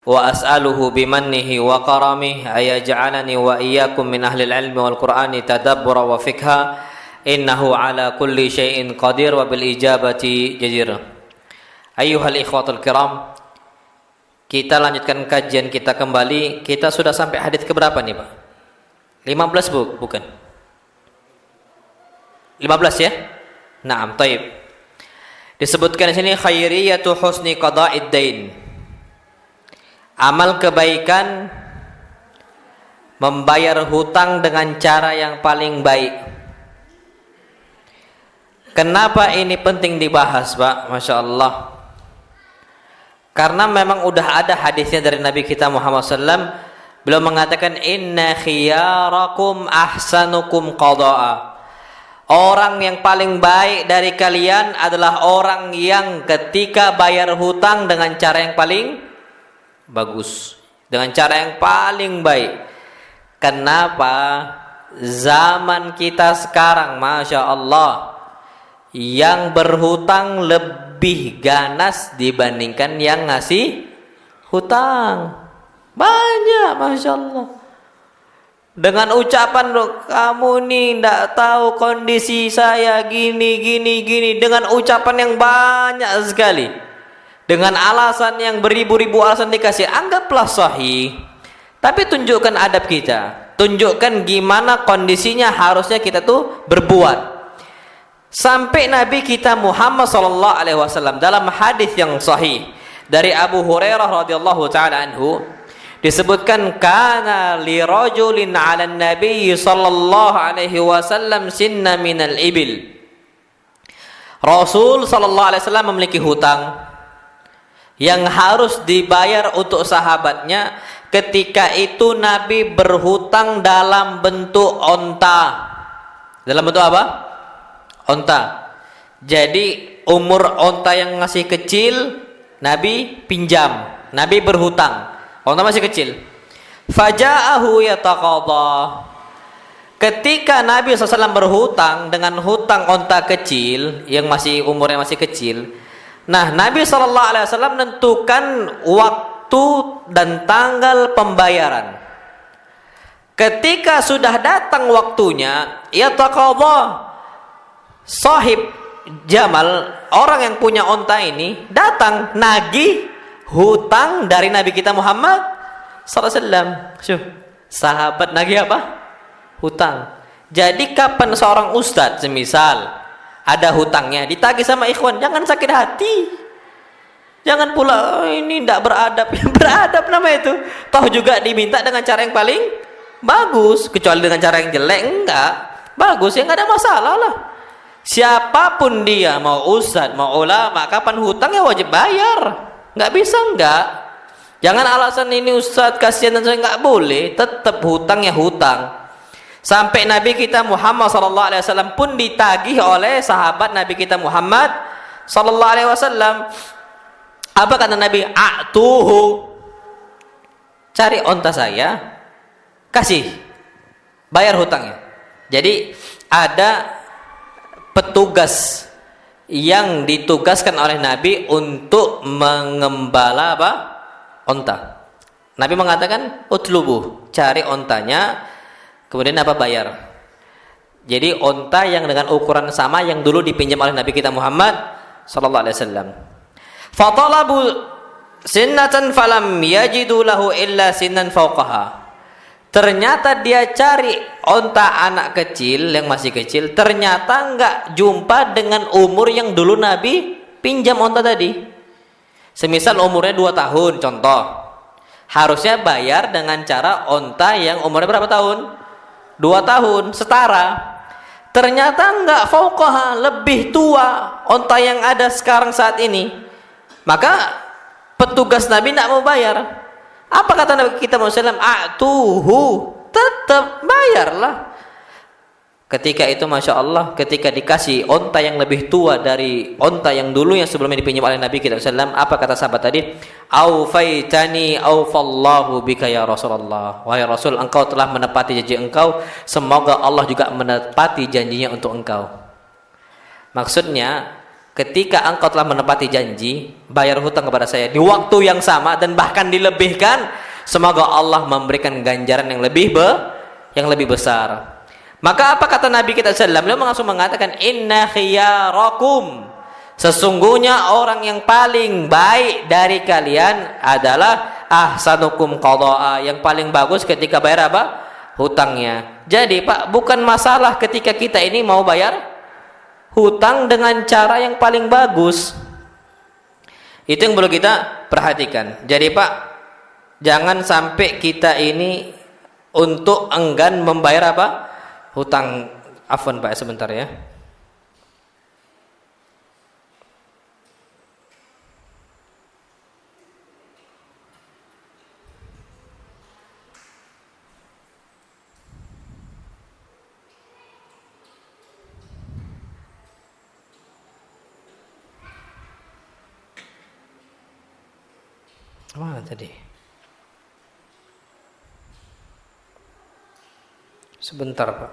wa as'aluhu bimannihi wa karamihi ayaj'alani wa iyyakum min ahli al-ilmi wal qur'ani tadabbura wa fikha innahu ala kulli syai'in qadir wa bil ijabati jadir. Ayyuhal ikhwatul kiram, kita lanjutkan kajian kita kembali. Kita sudah sampai hadis ke berapa nih, Pak? 15 bukan? 15 ya? Naam, taib. Disebutkan di sini khairiyatu husni qada'id dain. Amal kebaikan membayar hutang dengan cara yang paling baik. Kenapa ini penting dibahas, Pak? Masya Allah. Karena memang udah ada hadisnya dari Nabi kita Muhammad SAW. Beliau mengatakan inna khiyarakum ahsanukum qada'a. Orang yang paling baik dari kalian adalah orang yang ketika bayar hutang dengan cara yang paling bagus, dengan cara yang paling baik. Kenapa zaman kita sekarang, Masya Allah, yang berhutang lebih ganas dibandingkan yang ngasih hutang? Banyak, Masya Allah. Dengan ucapan, kamu nih tidak tahu kondisi saya gini. Dengan ucapan yang banyak sekali, dengan alasan yang beribu-ribu alasan dikasih, anggaplah sahih. Tapi tunjukkan adab kita, tunjukkan gimana kondisinya harusnya kita tuh berbuat. Sampai Nabi kita Muhammad SAW dalam hadis yang sahih dari Abu Hurairah radhiyallahu taala anhu disebutkan, kana li rajulin 'ala an-nabi sallallahu alaihi wasallam sinna minal ibil. Rasul sallallahu alaihi wasallam memiliki hutang yang harus dibayar untuk sahabatnya. Ketika itu Nabi berhutang dalam bentuk onta. Dalam bentuk apa? Onta. Jadi umur onta yang masih kecil Nabi pinjam, Nabi berhutang. Onta masih kecil. Faja'ahu yataqadha. Ketika Nabi SAW berhutang dengan hutang onta kecil yang masih umurnya masih kecil, nah, Nabi SAW menentukan waktu dan tanggal pembayaran. Ketika sudah datang waktunya, yataqadha, sahib Jamal, orang yang punya onta ini datang nagih hutang dari Nabi kita Muhammad SAW. Sahabat nagih apa? Hutang. Jadi kapan seorang ustadz semisal ada hutangnya ditagih sama ikhwan, jangan sakit hati. Jangan pula ini tidak beradab. Beradab nama itu. Toh juga diminta dengan cara yang paling bagus. Kecuali dengan cara yang jelek, enggak. Bagus, ya enggak ada masalah lah. Siapapun dia, mau ustadz, mau ulama, kapan hutangnya wajib bayar. Enggak bisa enggak. Jangan alasan ini ustadz kasihan dan saya, enggak boleh. Tetap hutangnya hutang. Sampai Nabi kita Muhammad SAW pun ditagih oleh sahabat Nabi kita Muhammad SAW. Apa kata Nabi? A'tuhu, cari onta saya, kasih, bayar hutangnya. Jadi ada petugas yang ditugaskan oleh Nabi untuk mengembala apa? Onta. Nabi mengatakan utlubu, cari ontanya, kemudian apa? Bayar. Jadi onta yang dengan ukuran sama yang dulu dipinjam oleh Nabi kita Muhammad sallallahu alaihi wasallam. Fatalabu sinnatan falam yajidu lahu illa sinnan fawqaha. Ternyata dia cari onta anak kecil yang masih kecil, ternyata enggak jumpa dengan umur yang dulu Nabi pinjam onta tadi. Semisal umurnya 2 tahun contoh, harusnya bayar dengan cara onta yang umurnya berapa tahun? 2 tahun, setara. Ternyata enggak, fauqaha, lebih tua onta yang ada sekarang saat ini. Maka petugas Nabi tidak mau bayar. Apa kata Nabi kita Muhammad SAW? A'tuhu, tetap bayarlah. Ketika itu Masya Allah, ketika dikasih onta yang lebih tua dari onta yang dulu yang sebelumnya dipinjam oleh Nabi kita SAW, apa kata sahabat tadi? Aufaitani aufallahu bika ya Rasulullah. Wahai Rasul, engkau telah menepati janji engkau, semoga Allah juga menepati janjinya untuk engkau. Maksudnya ketika engkau telah menepati janji bayar hutang kepada saya di waktu yang sama dan bahkan dilebihkan, semoga Allah memberikan ganjaran yang lebih besar. Maka apa kata Nabi kita sallallahu alaihi wasallam? Beliau langsung mengatakan, inna khiyarakum, sesungguhnya orang yang paling baik dari kalian adalah ahsanukum qada'a, yang paling bagus ketika bayar apa? Hutangnya. Jadi Pak, bukan masalah ketika kita ini mau bayar hutang dengan cara yang paling bagus. Itu yang perlu kita perhatikan. Jadi Pak, jangan sampai kita ini untuk enggan membayar apa? Hutang. Afwan Pak, sebentar ya. Mana tadi? Sebentar Pak.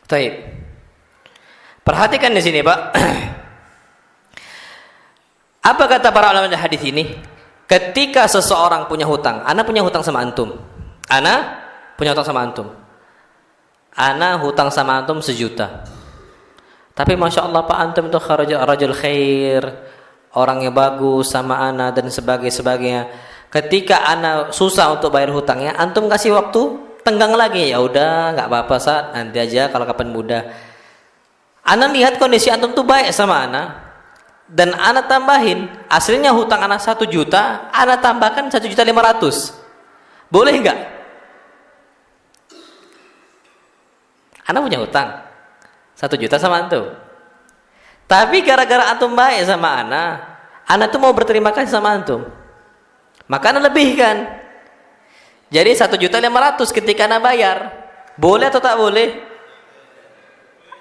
Baik. Perhatikan di sini Pak. Apa kata para ulama hadis ini? Ketika seseorang punya hutang, ana punya hutang sama antum. Ana punya hutang sama antum. Ana hutang sama antum 1 juta. Tapi Masya Allah Pak, antum itu rajul khair, orangnya bagus sama ana dan sebagainya. Ketika ana susah untuk bayar hutangnya, antum kasih waktu, tenggang lagi. Ya udah, nggak apa-apa Sat, nanti aja kalau kapan mudah. Ana lihat kondisi antum tuh baik sama ana, dan ana tambahin, aslinya hutang ana 1 juta, ana tambahkan 1.500.000. Boleh nggak? Ana punya hutang 1 juta sama antum. Tapi gara-gara antum baik sama ana tuh mau berterima kasih sama antum. Maka ana lebihkan. Jadi 1.500.000 ketika ana bayar. Boleh atau tak boleh?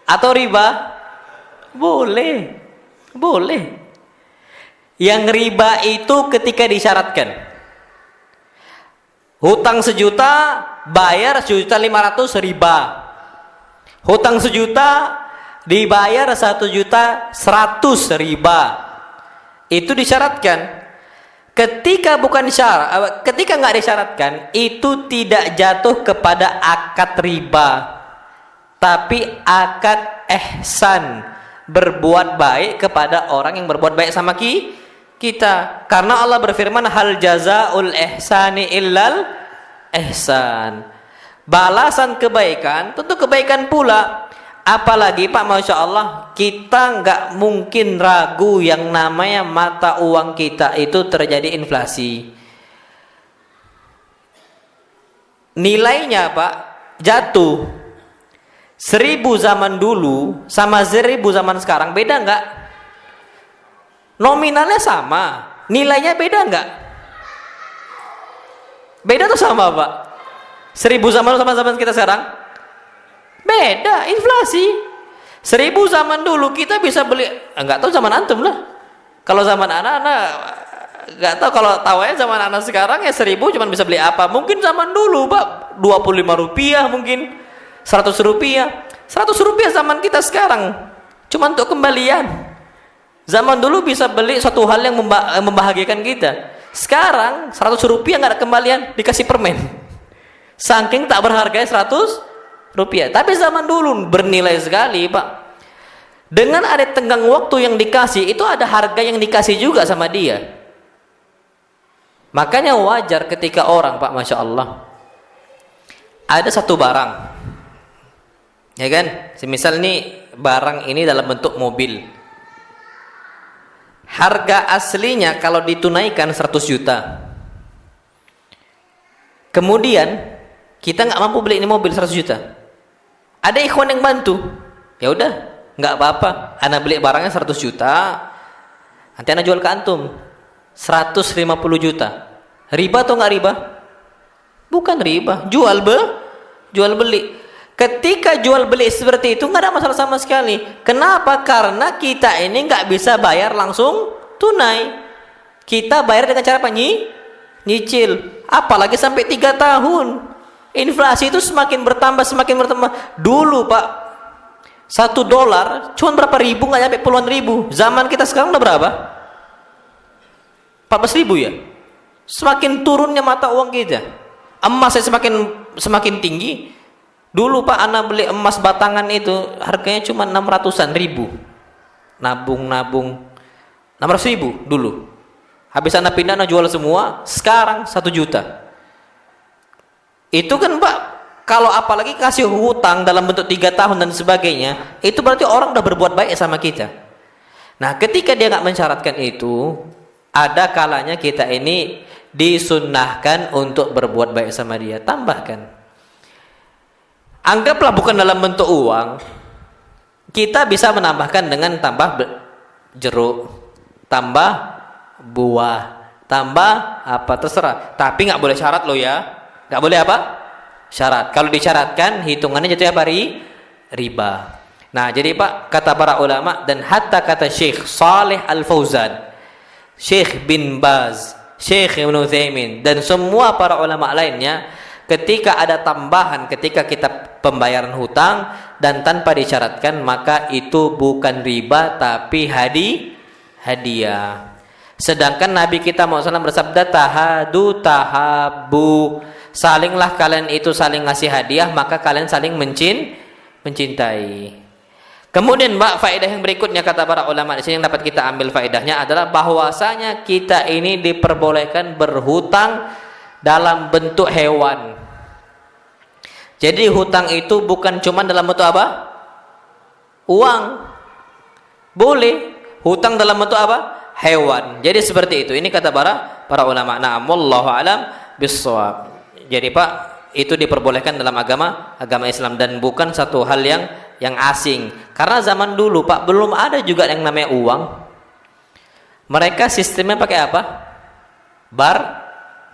Atau riba? Boleh. Boleh. Yang riba itu ketika disyaratkan. Hutang 1 juta, bayar 1.500.000 riba. Hutang 1 juta dibayar 1.100.000 riba. Itu disyaratkan. Ketika nggak disyaratkan, itu tidak jatuh kepada akad riba, tapi akad ihsan, berbuat baik kepada orang yang berbuat baik sama kita. Karena Allah berfirman, hal jazaul ihsani illal ihsan. Balasan kebaikan tentu kebaikan pula. Apalagi Pak, Masya Allah, kita nggak mungkin ragu yang namanya mata uang kita itu terjadi inflasi. Nilainya Pak jatuh. 1.000 zaman dulu sama 1.000 zaman sekarang beda nggak? Nominalnya sama, nilainya beda nggak? Beda tuh sama Pak? 1.000 zaman sama zaman kita sekarang? Beda, inflasi. 1.000 zaman dulu kita bisa beli, nggak tahu zaman antum lah. Kalau zaman anak-anak nggak tahu, kalau tahu ya zaman anak sekarang ya 1.000 cuma bisa beli apa? Mungkin zaman dulu Pak 25 rupiah, mungkin 100 rupiah. 100 rupiah zaman kita sekarang cuma untuk kembalian. Zaman dulu bisa beli suatu hal yang membahagiakan kita. Sekarang 100 rupiah nggak ada kembalian, dikasih permen. Saking tak berharga 100 rupiah. Tapi zaman dulu bernilai sekali Pak. Dengan ada tenggang waktu yang dikasih, itu ada harga yang dikasih juga sama dia. Makanya wajar ketika orang Pak, Masya Allah, ada satu barang, ya kan, semisal nih barang ini dalam bentuk mobil, harga aslinya kalau ditunaikan 100 juta. Kemudian kita nggak mampu beli ini mobil 100 juta. Ada ikhwan yang bantu. Ya udah, nggak apa-apa. Ana beli barangnya 100 juta. Nanti ana jual ke antum 150 juta. Riba atau nggak riba? Bukan riba. Jual beli. Ketika jual beli seperti itu nggak ada masalah sama sekali. Kenapa? Karena kita ini nggak bisa bayar langsung tunai. Kita bayar dengan cara apa? nyicil, apalagi sampai 3 tahun. Inflasi itu semakin bertambah, semakin bertambah. Dulu Pak, $1 cuma berapa ribu, nggak sampai puluhan ribu. Zaman kita sekarang udah berapa? 14.000 ya. Semakin turunnya mata uang kita. Emas semakin tinggi. Dulu Pak, anak beli emas batangan itu harganya cuma 600-an ribu. Nabung 600.000 dulu. Habis anak pindah, anak jual semua. Sekarang 1 juta. Itu kan Pak, kalau apalagi kasih hutang dalam bentuk 3 tahun dan sebagainya, itu berarti orang udah berbuat baik sama kita. Nah, ketika dia nggak mensyaratkan itu, ada kalanya kita ini disunnahkan untuk berbuat baik sama dia. Tambahkan, anggaplah bukan dalam bentuk uang, kita bisa menambahkan dengan tambah jeruk, tambah buah, tambah apa terserah. Tapi nggak boleh syarat loh ya. Nggak boleh apa? Syarat. Kalau disyaratkan, hitungannya jatuh apa? Riba. Nah, jadi Pak, kata para ulama dan hatta kata Syekh Saleh Al-Fauzan, Syekh bin Baz, Syekh Ibn Utsaimin, dan semua para ulama lainnya, ketika ada tambahan ketika kita pembayaran hutang dan tanpa disyaratkan, maka itu bukan riba tapi hadiah. Sedangkan Nabi kita SAW bersabda, tahadu tahabu, salinglah kalian itu saling ngasih hadiah, maka kalian saling mencintai. Kemudian Mbak, faedah yang berikutnya kata para ulama di sini yang dapat kita ambil faedahnya adalah bahwasanya kita ini diperbolehkan berhutang dalam bentuk hewan. Jadi hutang itu bukan cuma dalam bentuk apa? Uang. Boleh hutang dalam bentuk apa? Hewan. Jadi seperti itu. Ini kata para ulama. Na'am wallahu alam bissawab. Jadi Pak, itu diperbolehkan dalam agama Islam dan bukan satu hal yang asing. Karena zaman dulu Pak, belum ada juga yang namanya uang. Mereka sistemnya pakai apa?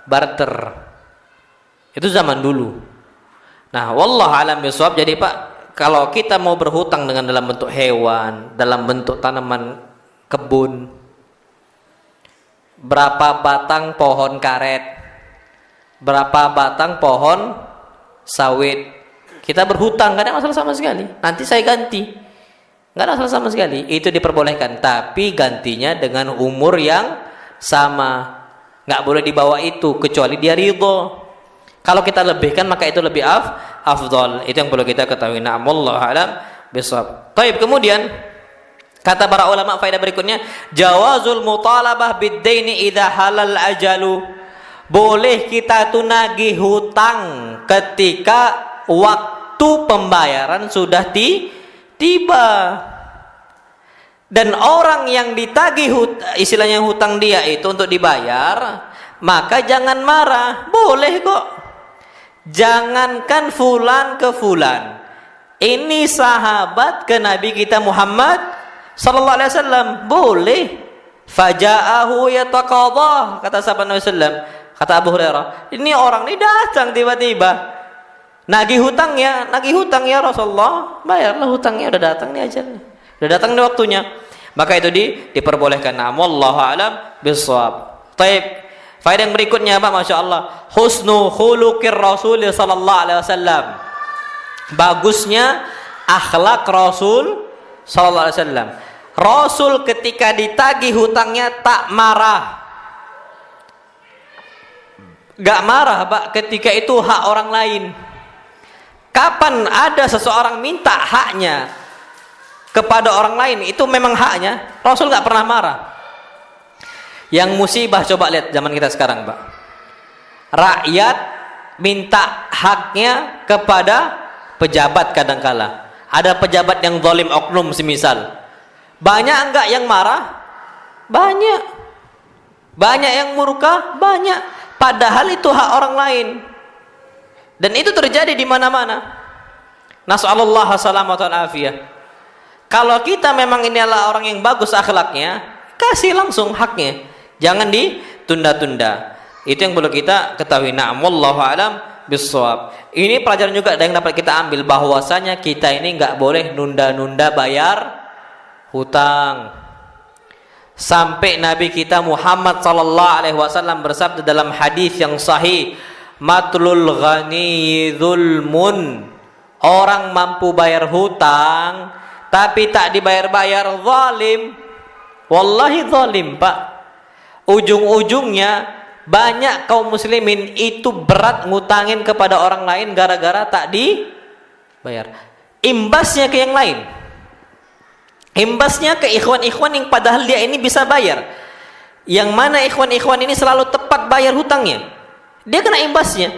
Barter. Itu zaman dulu. Nah, wallahu alam bissawab. Jadi Pak, kalau kita mau berhutang dengan dalam bentuk hewan, dalam bentuk tanaman kebun, berapa batang pohon karet, berapa batang pohon sawit, kita berhutang, nggak ada masalah sama sekali. Nanti saya ganti, nggak ada masalah sama sekali. Itu diperbolehkan, tapi gantinya dengan umur yang sama. Nggak boleh dibawa itu kecuali dia ridho. Kalau kita lebihkan maka itu lebih afdal. Itu yang perlu kita ketahui. Na'am wallahu alam bissawab. Baik, kemudian kata para ulama faedah berikutnya, jawazul mutalabah bid-daini idza halal ajalu. Boleh kita nagih hutang ketika waktu pembayaran sudah tiba. Dan orang yang ditagih istilahnya hutang dia itu untuk dibayar, maka jangan marah. Boleh kok. Jangankan fulan ke fulan. Ini sahabat ke Nabi kita Muhammad sallallahu alaihi wasallam, boleh. Faja'ahu yataqadha, kata sahabat Nabi sallam, kata Abu Hurairah, ini orang ini datang tiba-tiba nagih hutang ya Rasulullah, bayarlah hutangnya, udah datang nih ajalnya, udah datang nih waktunya. Maka itu diperbolehkan. Wallahu alam bissawab. Baik, faedah yang berikutnya apa? Masya Allah, husnu khuluqir Rasul sallallahu alaihi wasallam. Bagusnya akhlak Rasul sallallahu alaihi wasallam. Rasul ketika ditagih hutangnya tak marah. Gak marah Pak, ketika itu hak orang lain. Kapan ada seseorang minta haknya kepada orang lain, itu memang haknya, Rasul gak pernah marah. Yang musibah coba lihat zaman kita sekarang Pak, rakyat minta haknya kepada pejabat. Kadangkala ada pejabat yang zalim oknum semisal, banyak enggak yang marah? Banyak. Banyak yang murka? Banyak. Padahal itu hak orang lain. Dan itu terjadi di mana-mana. Nas'alullah salamatan afiyah. Kalau kita memang ini adalah orang yang bagus akhlaknya, kasih langsung haknya. Jangan ditunda-tunda. Itu yang perlu kita ketahui. Na'am wallahu alam bissawab. Ini pelajaran juga yang dapat kita ambil, bahwasanya kita ini enggak boleh nunda-nunda bayar hutang. Sampai Nabi kita Muhammad sallallahu alaihi wasallam bersabda dalam hadis yang sahih, matlul ghani dzulmun. Orang mampu bayar hutang tapi tak dibayar-bayar, zalim. Wallahi zalim, Pak. Ujung-ujungnya banyak kaum muslimin itu berat ngutangin kepada orang lain gara-gara tak dibayar. Imbasnya ke yang lain. Imbasnya ke ikhwan-ikhwan yang padahal dia ini bisa bayar. Yang mana ikhwan-ikhwan ini selalu tepat bayar hutangnya. Dia kena imbasnya.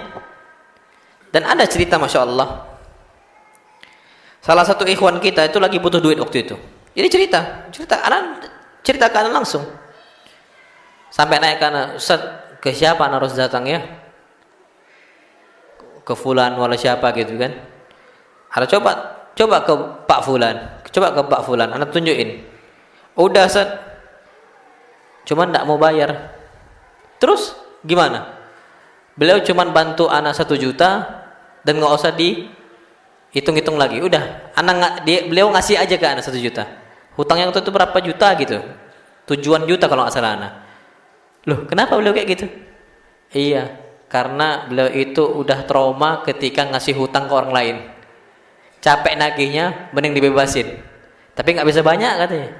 Dan ada cerita Masya Allah. Salah satu ikhwan kita itu lagi butuh duit waktu itu. Jadi cerita ke anak langsung. Sampai naik ke anak, Ustaz, ke siapa anak harus datang ya? Ke fulan wala siapa gitu kan. Ada coba ke Pak Fulan. Coba ke Pak Fulan, anak tunjukin. Udah Ustaz. Cuman enggak mau bayar. Terus gimana? Beliau cuman bantu anak 1 juta dan enggak usah hitung-hitung lagi. Udah, beliau ngasih aja ke anak 1 juta. Hutang yang itu berapa juta gitu. Tujuan juta kalau nggak salah anak. Loh, kenapa beliau kayak gitu? Iya, karena beliau itu udah trauma ketika ngasih hutang ke orang lain. Capek nagihnya, mending dibebasin. Tapi nggak bisa banyak katanya.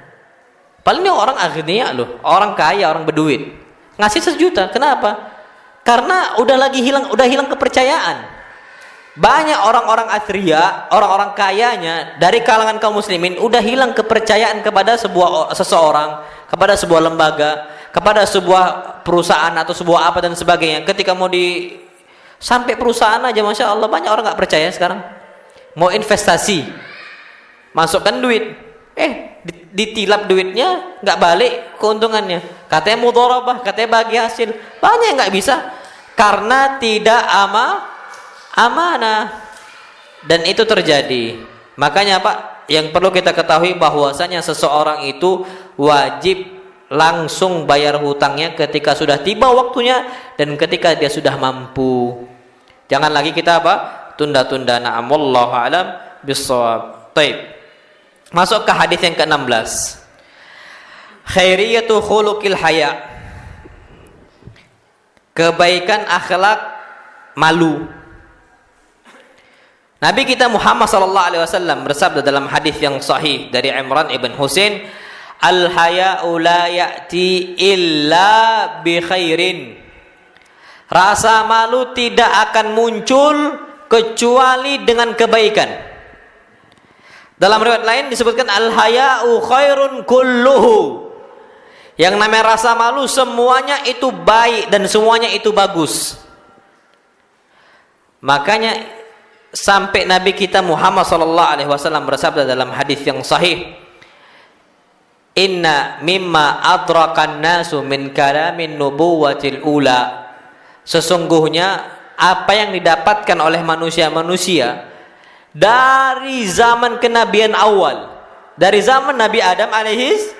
Paling orang agnia loh, orang kaya, orang berduit. Ngasih 1 juta, kenapa? Karena udah hilang kepercayaan. Banyak orang-orang athriya, orang-orang kayanya dari kalangan kaum muslimin udah hilang kepercayaan kepada seseorang, kepada sebuah lembaga, kepada sebuah perusahaan atau sebuah apa dan sebagainya. Ketika mau sampai perusahaan aja, Masya Allah, banyak orang nggak percaya sekarang. Mau investasi, masukkan duit, ditilap duitnya, nggak balik keuntungannya. Katanya mudharabah, katanya bagi hasil, banyak yang nggak bisa karena tidak amanah. Dan itu terjadi. Makanya Pak, yang perlu kita ketahui bahwasanya seseorang itu wajib langsung bayar hutangnya ketika sudah tiba waktunya dan ketika dia sudah mampu. Jangan lagi kita tunda-tunda. Na'am, wallahu a'lam bissawab. Baik. Masuk ke hadis yang ke-16. Khairiyatu khuluqil haya. Kebaikan akhlak malu. Nabi kita Muhammad sallallahu alaihi wasallam bersabda dalam hadis yang sahih dari Imran ibn Husain, al-haya'u la ya'ti illa bi khairin. Rasa malu tidak akan muncul kecuali dengan kebaikan. Dalam riwayat lain disebutkan al-haya'u khairun kulluhu. Yang namanya rasa malu semuanya itu baik dan semuanya itu bagus. Makanya sampai Nabi kita Muhammad sallallahu alaihi wasallam bersabda dalam hadis yang sahih, inna mimma adrakan nasu min kalamin nubuwatil ula. Sesungguhnya apa yang didapatkan oleh manusia-manusia dari zaman kenabian awal, dari zaman Nabi Adam alaihis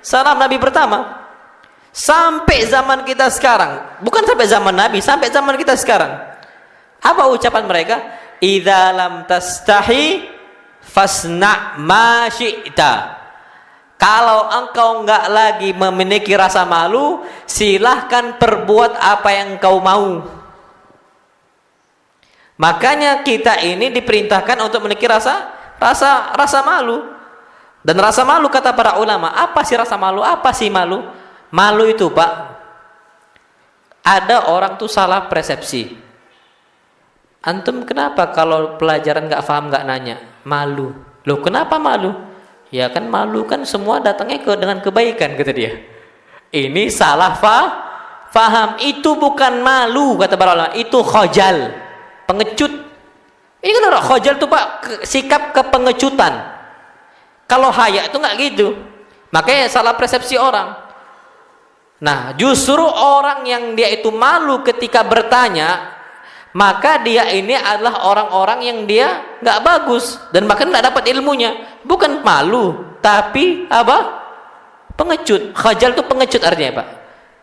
salam, Nabi pertama, sampai zaman kita sekarang. Bukan sampai zaman Nabi, sampai zaman kita sekarang. Apa ucapan mereka? Idza lam tastahi fasna ma syi'ta. Kalau engkau enggak lagi memiliki rasa malu, silahkan perbuat apa yang engkau mau. Makanya kita ini diperintahkan untuk memiliki rasa malu. Dan rasa malu kata para ulama, apa sih rasa malu? Apa sih malu? Malu itu, Pak, ada orang tuh salah persepsi. Antum kenapa kalau pelajaran nggak paham nggak nanya? Malu. Loh, kenapa malu? Ya kan malu kan semua datangnya dengan kebaikan, kata dia. Ini salah faham. Itu bukan malu kata para ulama, itu khojal, pengecut. Ini kan orang khojal tuh Pak, sikap kepengecutan. Kalau haya itu nggak gitu. Makanya salah persepsi orang. Nah, justru orang yang dia itu malu ketika bertanya, maka dia ini adalah orang-orang yang dia nggak bagus dan bahkan nggak dapat ilmunya. Bukan malu, tapi apa? Pengecut. Khajal itu pengecut artinya, Pak.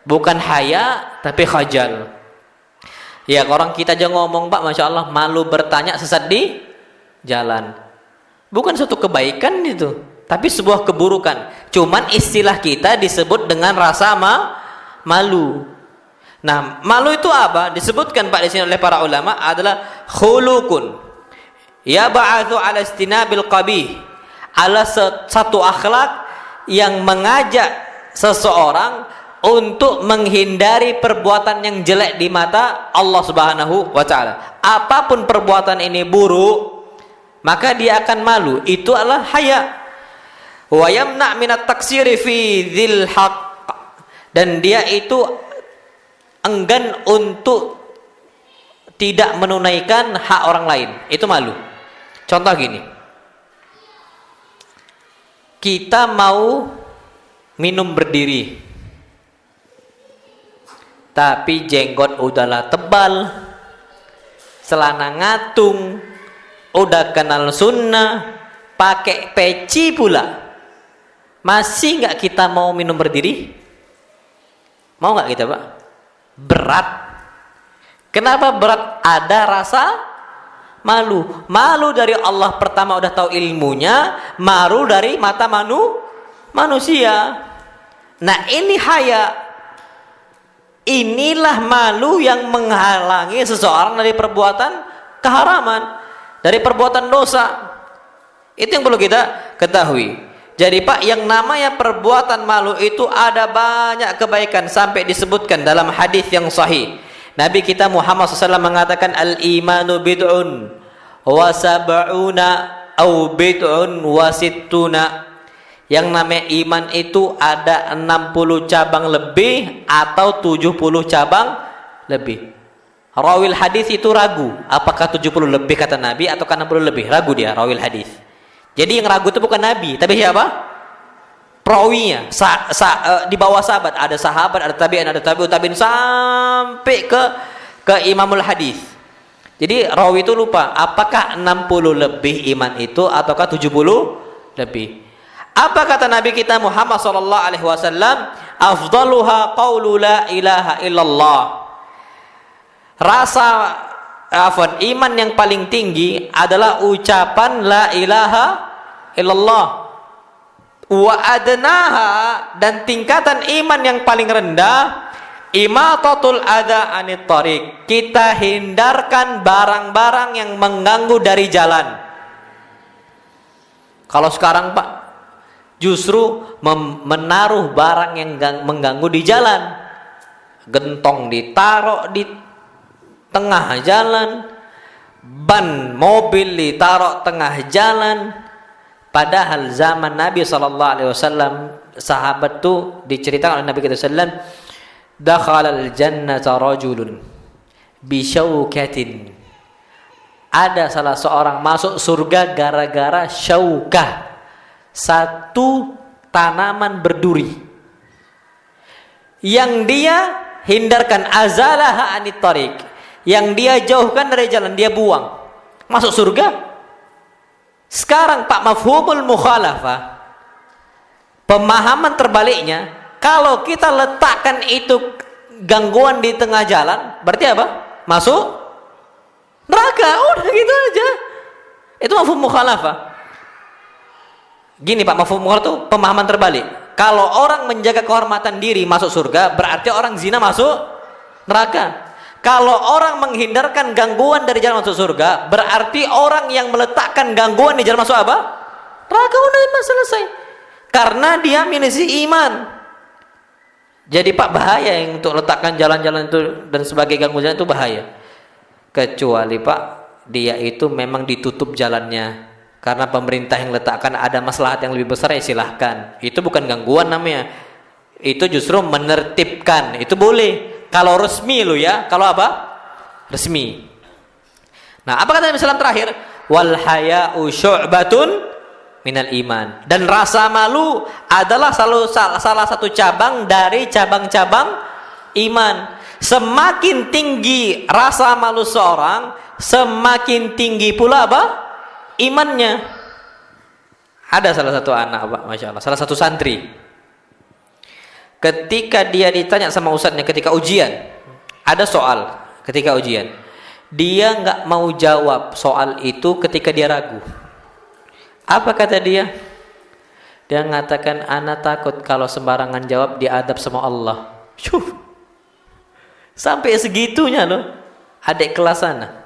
Bukan haya, tapi khajal. Ya, orang kita aja ngomong, Pak, Masya Allah, malu bertanya sesat di jalan. Bukan suatu kebaikan itu, tapi sebuah keburukan. Cuman istilah kita disebut dengan rasa malu. Nah, malu itu apa? Disebutkan Pak di sini oleh para ulama adalah khulukun ya ba'athu ala istinabil qabih, ala satu akhlak yang mengajak seseorang untuk menghindari perbuatan yang jelek di mata Allah Subhanahu wa taala. Apapun perbuatan ini buruk, maka dia akan malu. Itu adalah haya. Wa yamna' minat taksiri fi dzil haqq, dan dia itu enggan untuk tidak menunaikan hak orang lain. Itu malu. Contoh gini, kita mau minum berdiri, tapi jenggot udahlah tebal, celana ngatung, udah kenal sunnah, pakai peci pula, masih nggak kita mau minum berdiri? Mau nggak kita, Pak? Berat. Kenapa berat? Ada rasa malu. Malu dari Allah, pertama udah tahu ilmunya, malu dari mata manusia. Nah, ini haya. Inilah malu yang menghalangi seseorang dari perbuatan keharaman, dari perbuatan dosa. Itu yang perlu kita ketahui. Jadi Pak, yang namanya perbuatan malu itu ada banyak kebaikan, sampai disebutkan dalam hadis yang sahih. Nabi kita Muhammad SAW mengatakan al-imanu bid'un wa sab'una au bid'un wa sittuna. Yang namanya iman itu ada 60 cabang lebih atau 70 cabang lebih. Rawil hadis itu ragu, apakah 70 lebih kata Nabi atau 60 lebih? Ragu dia, rawil hadis. Jadi yang ragu itu bukan Nabi, tapi siapa? Perawinya. Di bawah sahabat, ada sahabat, ada tabi'in, ada tabi'in sampai ke imamul hadis. Jadi rawi itu lupa, apakah 60 lebih iman itu ataukah 70 lebih? Apa kata Nabi kita Muhammad sallallahu alaihi wasallam? Afdaluha qaulu la ilaha illallah. Iman yang paling tinggi adalah ucapan la ilaha illallah. Wa adnaha, dan tingkatan iman yang paling rendah, imatatul adza anit thariq. Kita hindarkan barang-barang yang mengganggu dari jalan. Kalau sekarang Pak, justru menaruh barang yang mengganggu di jalan. Gentong ditaruh di tengah jalan, ban mobil ditaruh tengah jalan. Padahal zaman Nabi SAW, sahabat tuh diceritakan oleh Nabi kita SAW, dakhalal jannata rajulun bisyaukatin. Ada salah seorang masuk surga gara-gara syaukah, satu tanaman berduri yang dia hindarkan, azalaha anit tariq, yang dia jauhkan dari jalan, dia buang, masuk surga. Sekarang Pak, mafhumul mukhalafah, pemahaman terbaliknya, kalau kita letakkan itu gangguan di tengah jalan, berarti apa? Masuk neraka. Udah gitu aja. Itu mafhum mukhalafah. Gini Pak, mafhum mukhalafah itu pemahaman terbalik. Kalau orang menjaga kehormatan diri masuk surga, berarti orang zina masuk neraka. Kalau orang menghindarkan gangguan dari jalan masuk surga, berarti orang yang meletakkan gangguan di jalan masuk apa? Neraka. Udah selesai. Karena dia milisi iman. Jadi Pak, bahaya yang untuk letakkan jalan-jalan itu dan sebagai gangguan jalan itu bahaya. Kecuali Pak, dia itu memang ditutup jalannya. Karena pemerintah yang letakkan ada maslahat yang lebih besar, ya silahkan. Itu bukan gangguan namanya. Itu justru menertibkan. Itu boleh. Kalau resmi lo ya. Kalau apa? Resmi. Nah, apa kata Nabi SAW terakhir? Wal haya'u syu'batun minal iman. Dan rasa malu adalah salah satu cabang dari cabang-cabang iman. Semakin tinggi rasa malu seorang, semakin tinggi pula apa? Imannya. Ada salah satu anak Pak, Masya Allah, salah satu santri, ketika dia ditanya sama ustadznya ketika ujian, ada soal ketika ujian, dia nggak mau jawab soal itu ketika dia ragu. Apa kata dia? Dia mengatakan, ana takut kalau sembarangan jawab diadab sama Allah. Syuh. Sampai segitunya loh, adik kelas sana.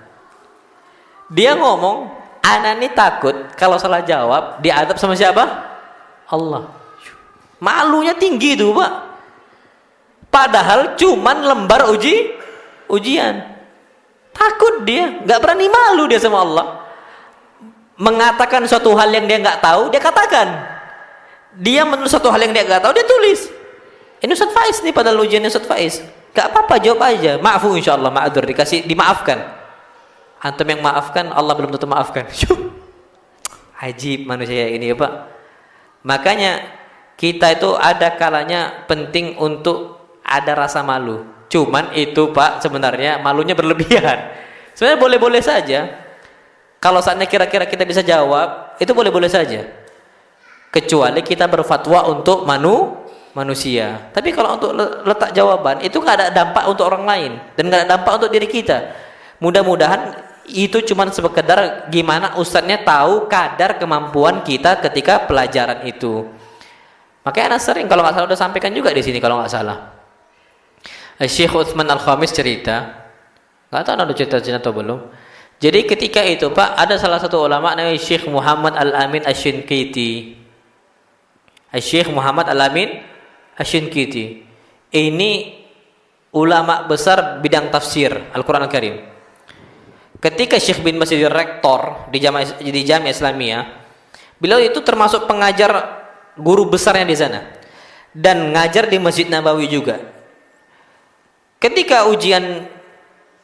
Dia ngomong, ana ini takut kalau salah jawab diadab sama siapa? Allah. Malunya tinggi tuh Pak. Padahal cuman lembar ujian. Takut dia, nggak berani, malu dia sama Allah. Mengatakan suatu hal yang dia nggak tahu, dia katakan. Dia menulis suatu hal yang dia nggak tahu, dia tulis. Ini Ustaz Faiz nih, padahal ujiannya Ustaz Faiz. Gak apa-apa, jawab aja. Maafu insyaallah, ma'adzur, dimaafkan. Antum yang maafkan, Allah belum tentu maafkan. Ajib manusia ini ya Pak. Makanya kita itu ada kalanya penting untuk ada rasa malu. Cuman itu Pak, sebenarnya malunya berlebihan. Sebenarnya boleh-boleh saja. Kalau saatnya kira-kira kita bisa jawab, itu boleh-boleh saja. Kecuali kita berfatwa untuk manusia. Tapi kalau untuk letak jawaban, itu nggak ada dampak untuk orang lain dan nggak ada dampak untuk diri kita. Mudah-mudahan itu cuma sekedar gimana ustadznya tahu kadar kemampuan kita ketika pelajaran itu. Makanya anak sering, kalau nggak salah udah sampaikan juga di sini kalau nggak salah. Syekh Utsman Al-Khamis cerita, nggak tahu ada cerita atau belum. Jadi ketika itu Pak, ada salah satu ulama namanya Syekh Muhammad Al-Amin Asy-Syinkiti. Syekh Muhammad Al-Amin Asy-Syinkiti. Ini ulama besar bidang tafsir Al-Quran Al-Karim. Ketika Syekh bin Baz jadi rektor di Jamiah Islamiyah, beliau itu termasuk pengajar guru besarnya di sana dan ngajar di Masjid Nabawi juga. Ketika ujian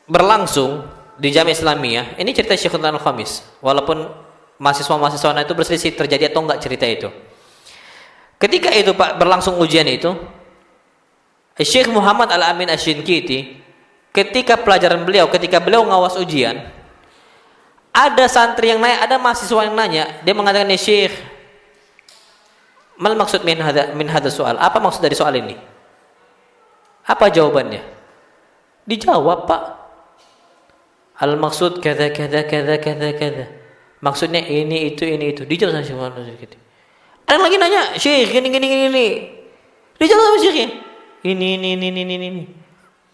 berlangsung di Jamiah Islamiyah, ini cerita Syekh Utsman Al-Khamis, walaupun mahasiswa-mahasiswa itu berselisih terjadi atau enggak cerita itu. Ketika itu Pak berlangsung ujian itu, Syekh Muhammad Al-Amin Asy-Syinkiti, ketika beliau ngawas ujian, ada santri yang nanya, ada mahasiswa yang nanya, dia mengatakan, "Ya Syekh, mal maksud min hadza soal? Apa maksud dari soal ini? Apa jawabannya?" Dijawab Pak, "Al maksud kada. Maksudnya ini itu. Dijawab sama Syekh Muhammad Asy-Syinkiti. Ada lagi nanya, "Syekh, gini. Dijawab sama Syekh, ini.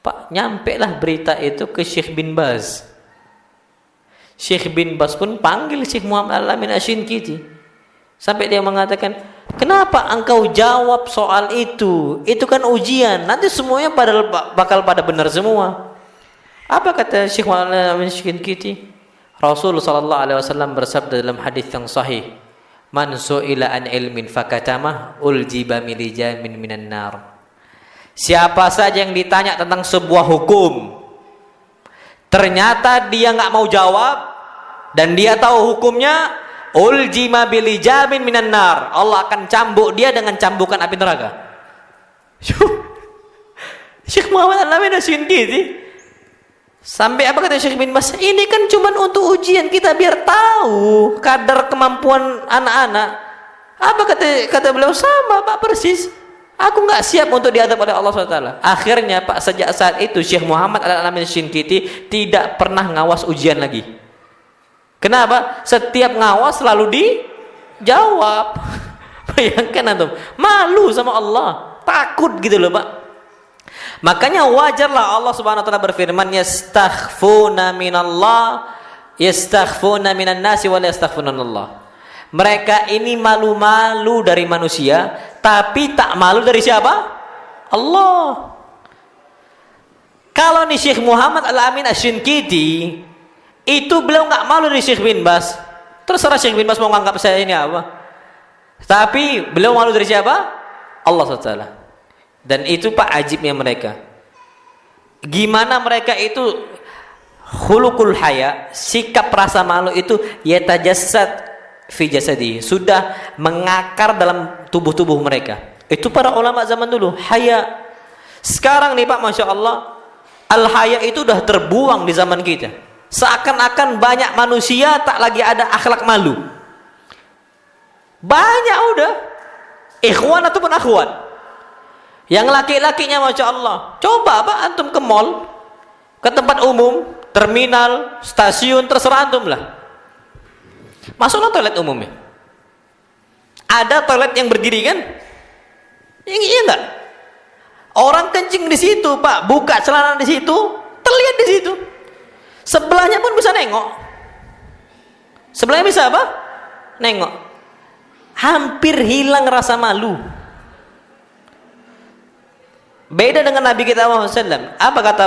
Pak, nyampe lah berita itu ke Syekh bin Baz. Syekh bin Baz pun panggil Syekh Muhammad Al-Amin Asy-Syinkiti. Sampai dia mengatakan, "Kenapa engkau jawab soal itu? Itu kan ujian. Nanti semuanya bakal pada benar semua." Apa kata Syekh Muhammad Al-Amin Asy-Syinkiti? Rasulullah sallallahu alaihi wasallam bersabda dalam hadis yang sahih, "Man su'ila an ilmin fakatamah uljiba milijamin minan nar." Siapa saja yang ditanya tentang sebuah hukum, ternyata dia nggak mau jawab dan dia tahu hukumnya, uljima bilijamin minan nar. Allah akan cambuk dia dengan cambukan api neraka. Syekh Muhammad Al-Amin Asy-Syinkiti. Sampai apa kata Syekh bin Baz? Ini kan cuma untuk ujian kita biar tahu kadar kemampuan anak-anak. Apa kata beliau? Sama Pak, persis. Aku nggak siap untuk diadab oleh Allah SWT. Akhirnya Pak, sejak saat itu Syekh Muhammad Al-Amin Asy-Syinkiti tidak pernah ngawas ujian lagi. Kenapa? Setiap ngawas selalu dijawab. Bayangkan antum, malu sama Allah, takut gitu loh Pak. Makanya wajarlah Allah Subhanahu wa taala berfirman, yastakhfuna minan nasi wa la yastakhfuna minallah. Mereka ini malu-malu dari manusia, tapi tak malu dari siapa? Allah. Kalau nih Syekh Muhammad Al-Amin Asy-Syinkiti, itu beliau nggak malu dari Syekh bin Baz. Terserah Syekh bin Baz mau nganggap saya ini apa. Tapi beliau malu dari siapa? Allah SWT. Dan itu Pak ajibnya mereka. Gimana mereka itu khuluqul haya, sikap rasa malu itu yatajassad fi jasadi, sudah mengakar dalam tubuh-tubuh mereka. Itu para ulama zaman dulu, haya. Sekarang nih Pak, Masya Allah, al-haya itu udah terbuang di zaman kita. Seakan-akan banyak manusia tak lagi ada akhlak malu. Banyak udah, ikhwan ataupun akhwat. Yang laki-lakinya Masya Allah, coba Pak antum ke mall, ke tempat umum, terminal, stasiun, terserah antum lah. Masuklah toilet umumnya. Ada toilet yang berdiri kan? Yang iya enggak? Orang kencing di situ, Pak, buka celana di situ, terlihat di situ. Sebelahnya pun bisa nengok. Sebelahnya bisa apa? Nengok. Hampir hilang rasa malu. Beda dengan Nabi kita Muhammad SAW. Apa kata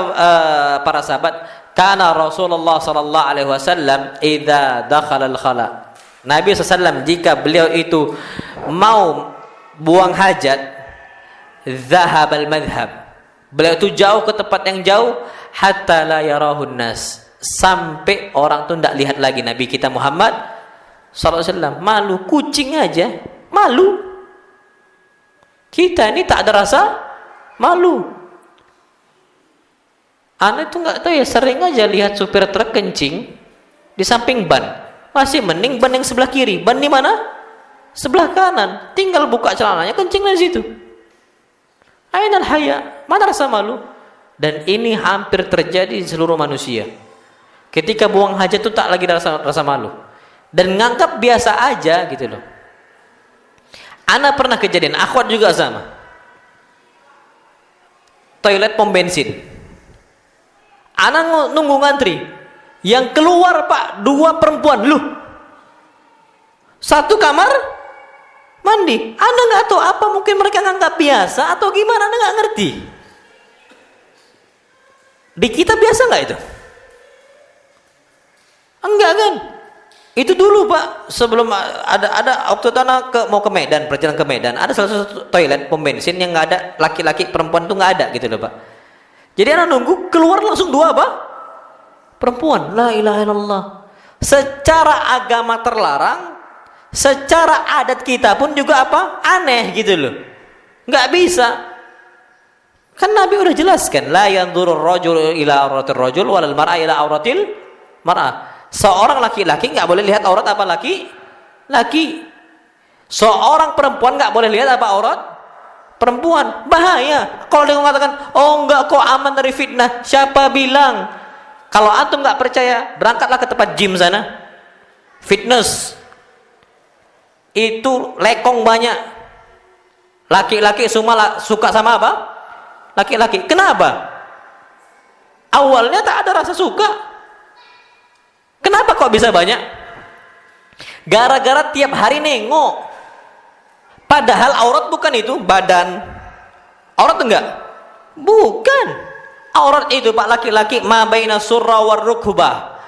para sahabat? Kana Rasulullah sallallahu alaihi wasallam idza dakhala al-khala. Nabi SAW jika beliau itu mau buang hajat, zahab al-madhhab. Beliau itu jauh ke tempat yang jauh hatta la yarahun nas. Sampai orang tuh tidak lihat lagi Nabi kita Muhammad sallallahu alaihi wasallam. Malu, kucing aja malu. Kita ini tak ada rasa malu. Anak itu nggak tahu ya, sering aja lihat supir truk kencing di samping ban. Masih mending ban yang sebelah kiri. Ban di mana? Sebelah kanan. Tinggal buka celananya, kencing di situ. Ainal haya, mana rasa malu? Dan ini hampir terjadi di seluruh manusia. Ketika buang hajat itu tak lagi rasa malu. Dan nganggap biasa aja gitu loh. Ana pernah kejadian, akhwat juga sama. Toilet pom bensin. Ana nunggu ngantri. Yang keluar Pak, 2 perempuan. Loh. Satu kamar mandi. Anda nggak tahu apa mungkin mereka nganggap biasa atau gimana, Anda nggak ngerti. Di kita biasa nggak itu? Enggak kan? Itu dulu Pak, sebelum ada waktu tanah mau ke Medan, perjalanan ke Medan, ada salah satu toilet pom bensin yang nggak ada laki-laki, perempuan tuh nggak ada gitu loh Pak. Jadi anak nunggu, keluar langsung 2 apa? Perempuan. La ilaha illallah. Secara agama terlarang, secara adat kita pun juga apa? Aneh gitu loh. Nggak bisa. Kan Nabi udah jelaskan, la yanzurur rajul ila auratir rajul walal mar'a ila auratil mar'ah. Seorang laki-laki nggak boleh lihat aurat apa laki. Seorang perempuan nggak boleh lihat apa aurat perempuan. Bahaya. Kalau dia mengatakan, oh enggak kok aman dari fitnah. Siapa bilang? Kalau antum nggak percaya, berangkatlah ke tempat gym sana. Fitness. Itu lekong banyak. Laki-laki semua suka sama apa? Laki-laki. Kenapa? Awalnya tak ada rasa suka. Kenapa kok bisa banyak? Gara-gara tiap hari nengok. Padahal aurat bukan itu, badan. Aurat enggak? Bukan. Aurat itu Pak laki-laki ma baina surra war rukbah.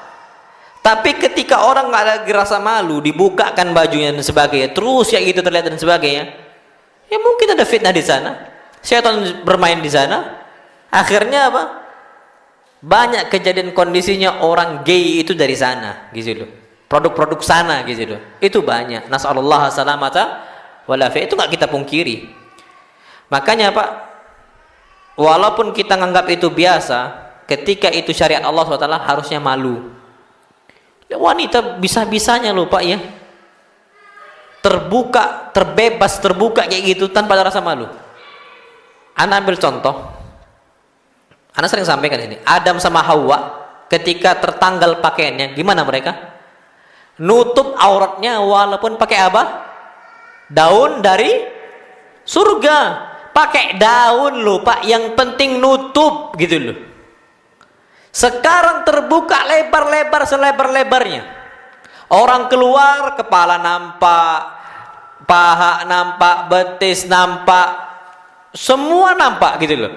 Tapi ketika orang nggak ada rasa malu, dibukakan bajunya dan sebagainya, terus ya gitu terlihat dan sebagainya, ya mungkin ada fitnah di sana. Syaitan bermain di sana. Akhirnya apa? Banyak kejadian kondisinya orang gay itu dari sana, gitu loh. Produk-produk sana, gitu loh. Itu banyak. Nasallallahu salamata walafiat, itu nggak kita pungkiri. Makanya Pak, walaupun kita nganggap itu biasa, ketika itu syariat Allah SWT harusnya malu. Wanita bisa-bisanya loh Pak ya, terbuka, terbebas, terbuka kayak gitu tanpa ada rasa malu. Anda ambil contoh, Anda sering sampaikan ini, Adam sama Hawa ketika tertanggal pakaiannya, gimana mereka? Nutup auratnya walaupun pakai apa? Daun dari surga. Pakai daun loh Pak, yang penting nutup gitu loh. Sekarang terbuka lebar-lebar selebar-lebarnya. Orang keluar, kepala nampak, paha nampak, betis nampak, semua nampak gitu loh.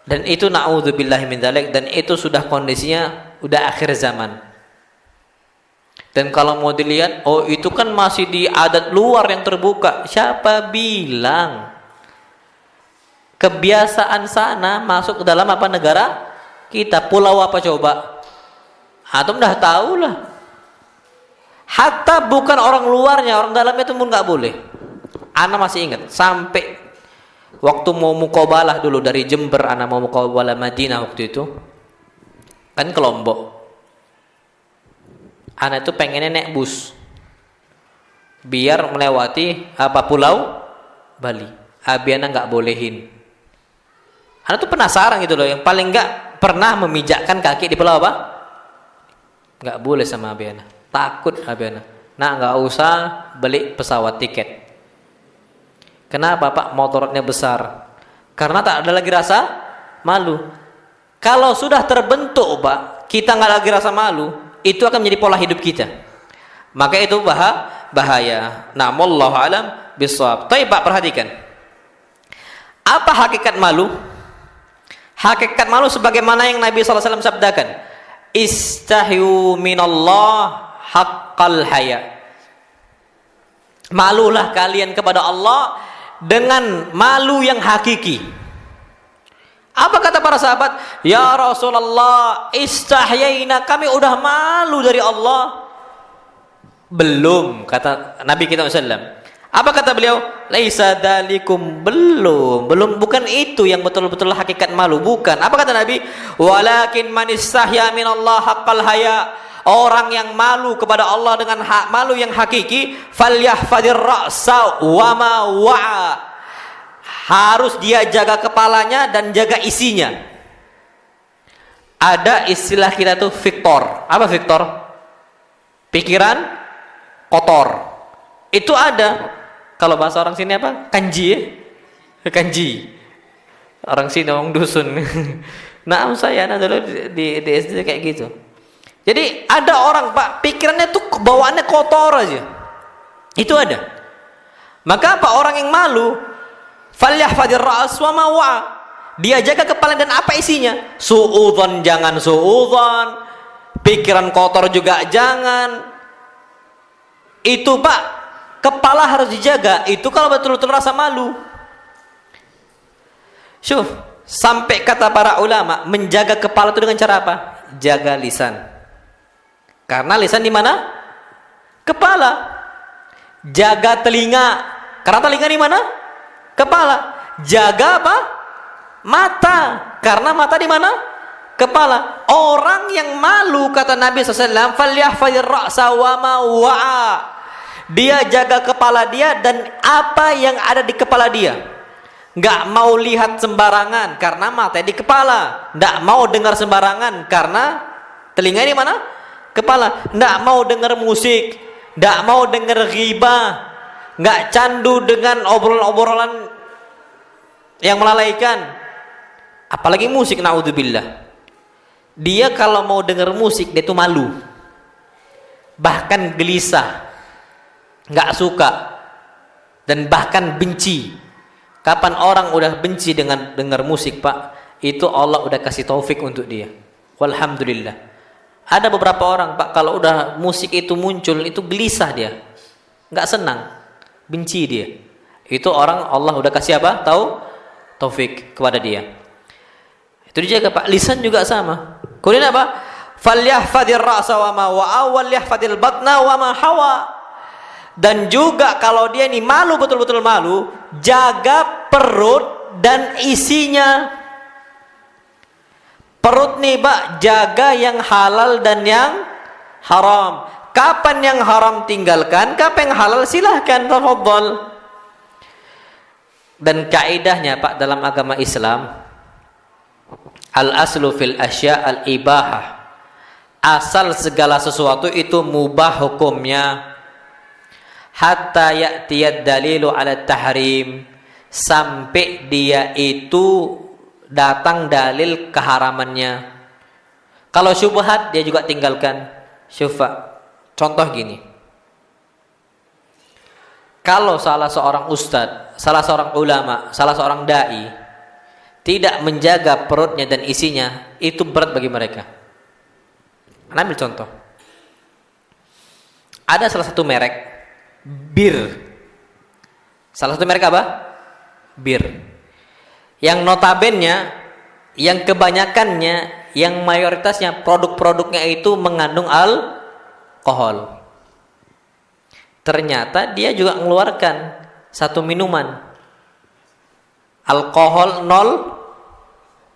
Dan itu na'udzubillahi min dzalik, dan itu sudah kondisinya udah akhir zaman. Dan kalau mau dilihat, oh itu kan masih di adat luar yang terbuka. Siapa bilang? Kebiasaan sana masuk ke dalam apa negara? Kita pulau apa coba? Antum dah tahu lah. Hatta bukan orang luarnya, orang dalamnya itu pun nggak boleh. Ana masih ingat sampai waktu mau muqabalah dulu dari Jember, ana mau muqabalah Madinah waktu itu, kan ke Lombok. Ana itu pengennya naik bus biar melewati apa pulau Bali. Ana nggak bolehin. Ana tuh penasaran gitu loh, yang paling nggak pernah memijakkan kaki di pulau apa? Nggak boleh sama Ana. Takut Ana. Nak, nggak usah beli pesawat tiket. Kenapa Pak? Motornya besar. Karena tak ada lagi rasa malu. Kalau sudah terbentuk Pak, kita nggak lagi rasa malu, itu akan menjadi pola hidup kita. Maka itu bahaya. Nah, wallahu alam bissawab. Tapi Pak, perhatikan. Apa hakikat malu? Hakikat malu sebagaimana yang Nabi SAW sabdakan, istahyu minallah haqqal haya. Malulah kalian kepada Allah dengan malu yang hakiki. Apa kata para sahabat? Ya Rasulullah, istahyaina, kami udah malu dari Allah. Belum, kata Nabi kita SAW. Apa kata beliau? Laisa dzalikum, belum, bukan itu yang betul-betul hakikat malu, bukan. Apa kata Nabi? Walakin man istahya minallah haqqal haya. Orang yang malu kepada Allah dengan hak malu yang hakiki, falyahfadir ra'sa wa ma wa'a. Harus dia jaga kepalanya dan jaga isinya. Ada istilah kita tuh Victor. Apa Victor? Pikiran kotor. Itu ada. Kalau bahasa orang sini apa? Kanji ya? Kanji. Orang sini, orang dusun. Nah, saya dulu di SD kayak gitu. Jadi ada orang Pak, pikirannya tuh bawaannya kotor aja. Itu ada. Maka apa? Orang yang malu, falyahfadir ra's wa ma wa'a. Dia jaga kepala dan apa isinya. Suudzon, jangan suudzon. Pikiran kotor juga jangan. Itu Pak, kepala harus dijaga. Itu kalau betul-betul rasa malu. Syuf, sampai kata para ulama, menjaga kepala itu dengan cara apa? Jaga lisan. Karena lisan di mana? Kepala. Jaga telinga. Karena telinga di mana? Kepala. Jaga apa? Mata. Karena mata di mana? Kepala. Orang yang malu, kata Nabi SAW, falyahfadir ra'sa wa ma wa'a. Dia jaga kepala dia dan apa yang ada di kepala dia. Nggak mau lihat sembarangan karena mata di kepala. Nggak mau dengar sembarangan karena telinga di mana? Kepala. Nggak mau dengar musik, nggak mau dengar ghibah, nggak candu dengan obrolan-obrolan yang melalaikan. Apalagi musik, naudzubillah. Dia kalau mau dengar musik dia tuh malu, bahkan gelisah, nggak suka, dan bahkan benci. Kapan orang udah benci dengan dengar musik Pak, itu Allah udah kasih taufik untuk dia. Walhamdulillah. Ada beberapa orang Pak, kalau udah musik itu muncul, itu gelisah dia, nggak senang, benci dia. Itu orang Allah udah kasih apa? Taufik kepada dia. Itu dijaga Pak. Lisan juga sama. Kemudian apa? Falyahfadir ra'sa wa ma wa'a walyahfadil batna wa ma hawa. Dan juga kalau dia ini malu, betul-betul malu, jaga perut dan isinya. Perut nih Pak, jaga yang halal dan yang haram. Kapan yang haram tinggalkan, kapan yang halal silahkan, tafadhol. Dan kaidahnya Pak dalam agama Islam, al-aslu fil asya' al-ibahah. Asal segala sesuatu itu mubah hukumnya. Hatta ya'tiyad dalilu ala tahrim, sampai dia itu datang dalil keharamannya. Kalau syubhat dia juga tinggalkan. Syufa. Contoh gini. Kalau salah seorang ustadz, salah seorang ulama, salah seorang dai tidak menjaga perutnya dan isinya, itu berat bagi mereka. Ambil contoh. Ada salah satu merek bir. Salah satu merek apa? Bir. Yang notabennya, yang kebanyakannya, yang mayoritasnya produk-produknya itu mengandung alkohol. Ternyata dia juga mengeluarkan satu minuman alkohol 0%,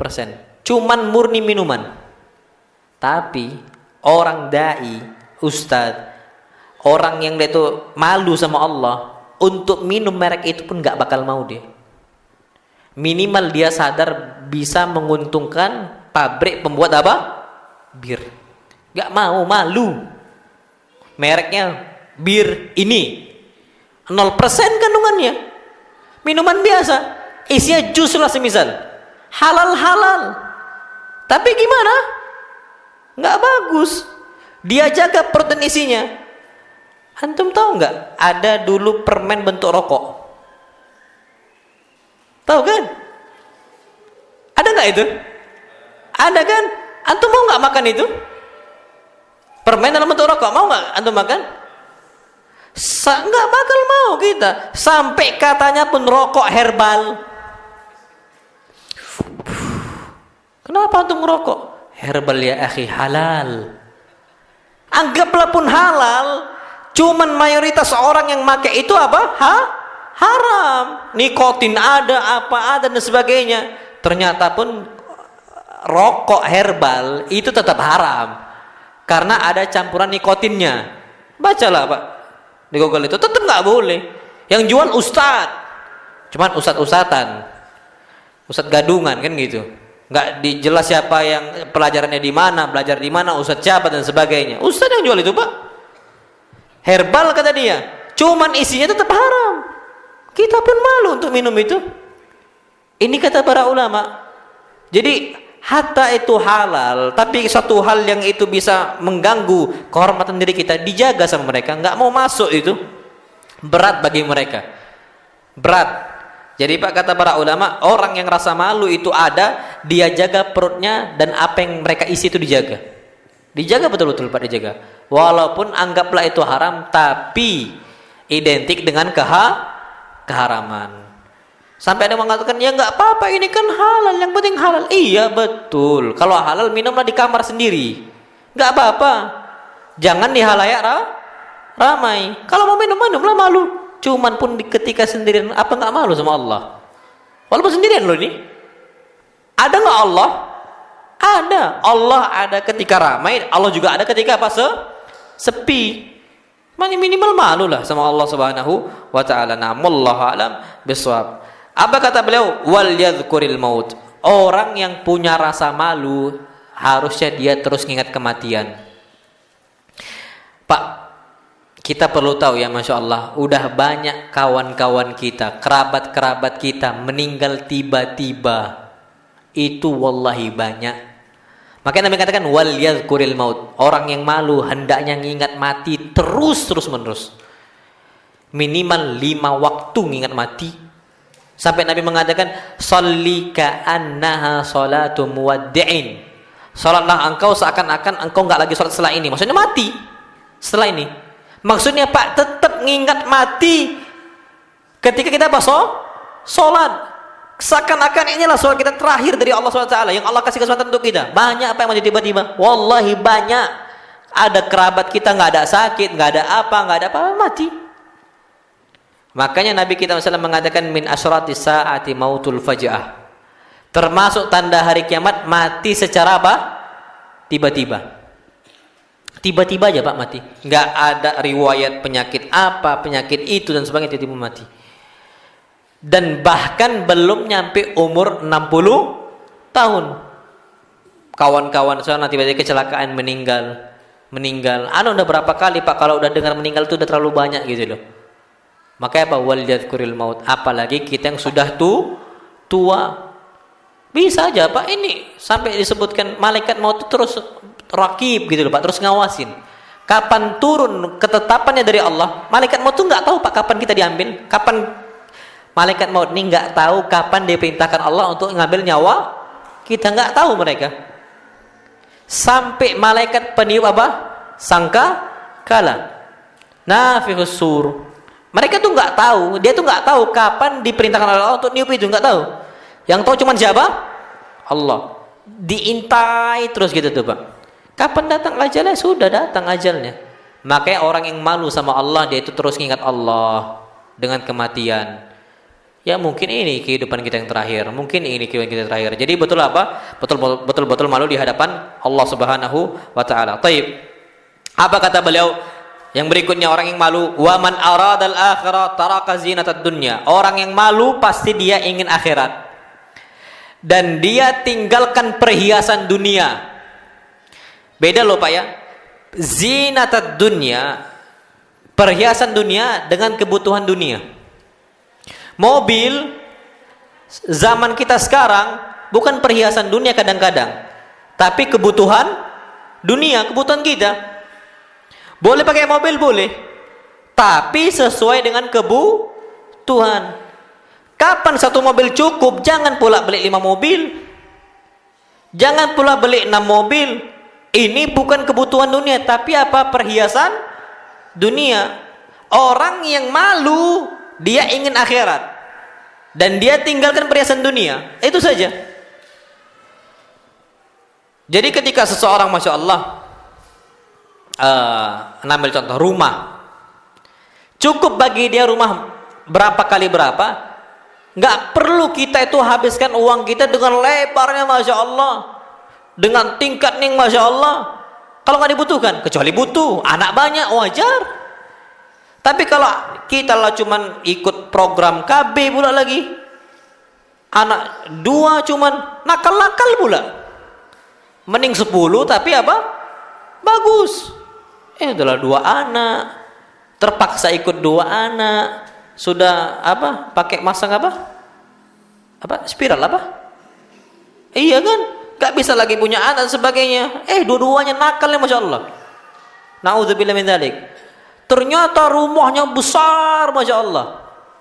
cuman murni minuman. Tapi orang dai, ustadz, orang yang dia itu malu sama Allah, untuk minum merek itu pun gak bakal mau dia. Minimal dia sadar bisa menguntungkan pabrik pembuat apa? Bir. Gak mau, malu. Mereknya bir ini 0% kandungannya. Minuman biasa, isinya jus lah semisal. Halal. Tapi gimana? Nggak bagus. Dia jaga perut dan isinya. Antum tahu nggak? Ada dulu permen bentuk rokok. Tahu kan? Ada nggak itu? Ada kan? Antum mau nggak makan itu? Permen dalam bentuk rokok, mau nggak antum makan? Nggak bakal mau kita. Sampai katanya pun rokok herbal. Kenapa antum ngerokok? Herbal ya akhi, halal. Anggaplah pun halal, cuman mayoritas orang yang pakai itu apa? Haram. Nikotin ada, apa ada dan sebagainya. Ternyata pun rokok herbal itu tetap haram karena ada campuran nikotinnya. Bacalah Pak di Google, itu tetap nggak boleh. Yang jual ustadz, cuman ustadz-ustadzan, ustadz gadungan kan gitu. Nggak dijelas siapa yang pelajarannya di mana, belajar di mana, ustadz siapa dan sebagainya. Ustadz yang jual itu Pak, herbal kata dia, cuman isinya tetap haram. Kita pun malu untuk minum itu. Ini kata para ulama. Jadi hatta itu halal, tapi satu hal yang itu bisa mengganggu kehormatan diri kita dijaga sama mereka, nggak mau masuk itu berat bagi mereka, berat. Jadi Pak, kata para ulama, orang yang rasa malu itu ada, dia jaga perutnya dan apa yang mereka isi itu dijaga betul-betul Pak, dijaga. Walaupun anggaplah itu haram, tapi identik dengan keharaman. Sampai ada yang mengatakan, ya nggak apa-apa, ini kan halal, yang penting halal. Iya betul, kalau halal minumlah di kamar sendiri, nggak apa-apa. Jangan di halayak ramai. Kalau mau minumlah malu. Cuman pun ketika sendirian, apa nggak malu sama Allah? Walaupun sendirian loh ini. Ada nggak Allah? Ada. Allah ada ketika ramai, Allah juga ada ketika apa? Sepi. Minimal malu lah sama Allah Subhanahu wa ta'ala. Wallahu a'lam bishawab. Apa kata beliau? Wal yadhkuril maut. Orang yang punya rasa malu harusnya dia terus ingat kematian. Pak, kita perlu tahu ya, Masya Allah, udah banyak kawan-kawan kita, kerabat-kerabat kita meninggal tiba-tiba. Itu wallahi banyak. Makanya Nabi katakan wal yadhkuril maut. Orang yang malu hendaknya mengingat mati terus menerus. Minimal 5 waktu mengingat mati. Sampai Nabi mengatakan sholli ka'annaha sholatu muwaddi'in. Salatlah engkau seakan-akan engkau enggak lagi salat setelah ini. Maksudnya mati setelah ini. Maksudnya Pak, tetap mengingat mati ketika kita salat. Seakan-akan inilah sholat kita terakhir dari Allah SWT yang Allah kasih kesempatan untuk kita. Banyak apa yang mati tiba-tiba? Wallahi banyak. Ada kerabat kita nggak ada sakit, nggak ada apa mati. Makanya Nabi kita SAW mengatakan min asyratis saati mautul faja'ah. Termasuk tanda hari kiamat mati secara apa? Tiba-tiba. Tiba-tiba aja Pak mati. Nggak ada riwayat penyakit apa, penyakit itu dan sebagainya, tiba-tiba mati. Dan bahkan belum nyampe umur 60 tahun. Kawan-kawan saya tiba-tiba kecelakaan meninggal. Udah berapa kali Pak kalau udah dengar meninggal itu udah terlalu banyak gitu loh. Makanya apa? Wal yadhkuril maut. Apalagi kita yang sudah tua. Bisa aja Pak, ini sampai disebutkan malaikat maut itu terus rakib gitu loh Pak, terus ngawasin. Kapan turun ketetapannya dari Allah? Malaikat maut itu nggak tahu Pak kapan kita diambil. Kapan malaikat maut ini nggak tahu kapan diperintahkan Allah untuk ngambil nyawa kita, nggak tahu mereka. Sampai malaikat peniup apa? Sangka kala. Nafikhus sur. Mereka tuh nggak tahu, dia tuh nggak tahu kapan diperintahkan oleh Allah untuk niup itu, nggak tahu. Yang tahu cuma siapa? Allah. Diintai terus gitu tuh Pak. Kapan datang ajalnya? Sudah datang ajalnya. Makanya orang yang malu sama Allah, dia itu terus ingat Allah dengan kematian. Ya mungkin ini kehidupan kita yang terakhir, mungkin ini kehidupan kita yang terakhir. Jadi betul apa? Betul malu di hadapan Allah Subhanahu wa taala. Taib. Apa kata beliau? Yang berikutnya, orang yang malu, wa man aradal akhirah taraka zinatad dunya. Orang yang malu pasti dia ingin akhirat. Dan dia tinggalkan perhiasan dunia. Beda loh Pak ya. Zinatad dunya, perhiasan dunia dengan kebutuhan dunia. Mobil zaman kita sekarang bukan perhiasan dunia kadang-kadang, tapi kebutuhan dunia, kebutuhan kita. Boleh pakai mobil boleh, tapi sesuai dengan kebutuhan. Kapan satu mobil cukup? Jangan pula beli 5 mobil, jangan pula beli 6 mobil. Ini bukan kebutuhan dunia, tapi apa? Perhiasan dunia. Orang yang malu, dia ingin akhirat, dan dia tinggalkan perhiasan dunia. Itu saja. Jadi ketika seseorang, Masya Allah, ambil contoh rumah, cukup bagi dia rumah berapa kali berapa, nggak perlu kita itu habiskan uang kita dengan lebarnya, Masya Allah, dengan tingkat nih, Masya Allah, kalau nggak dibutuhkan. Kecuali butuh, anak banyak, wajar. Tapi kalau kita lah cuman ikut program KB pula lagi, anak 2 cuman nakal-nakal pula. Mending 10 tapi apa? Bagus. Adalah 2 anak, terpaksa ikut 2 anak, sudah apa? Pakai masang apa? Spiral apa? Iya kan? Gak bisa lagi punya anak dan sebagainya. Dua-duanya nakalnya, Masya Allah. Na'udzubillah min dzalik. Ternyata rumahnya besar, Masya Allah.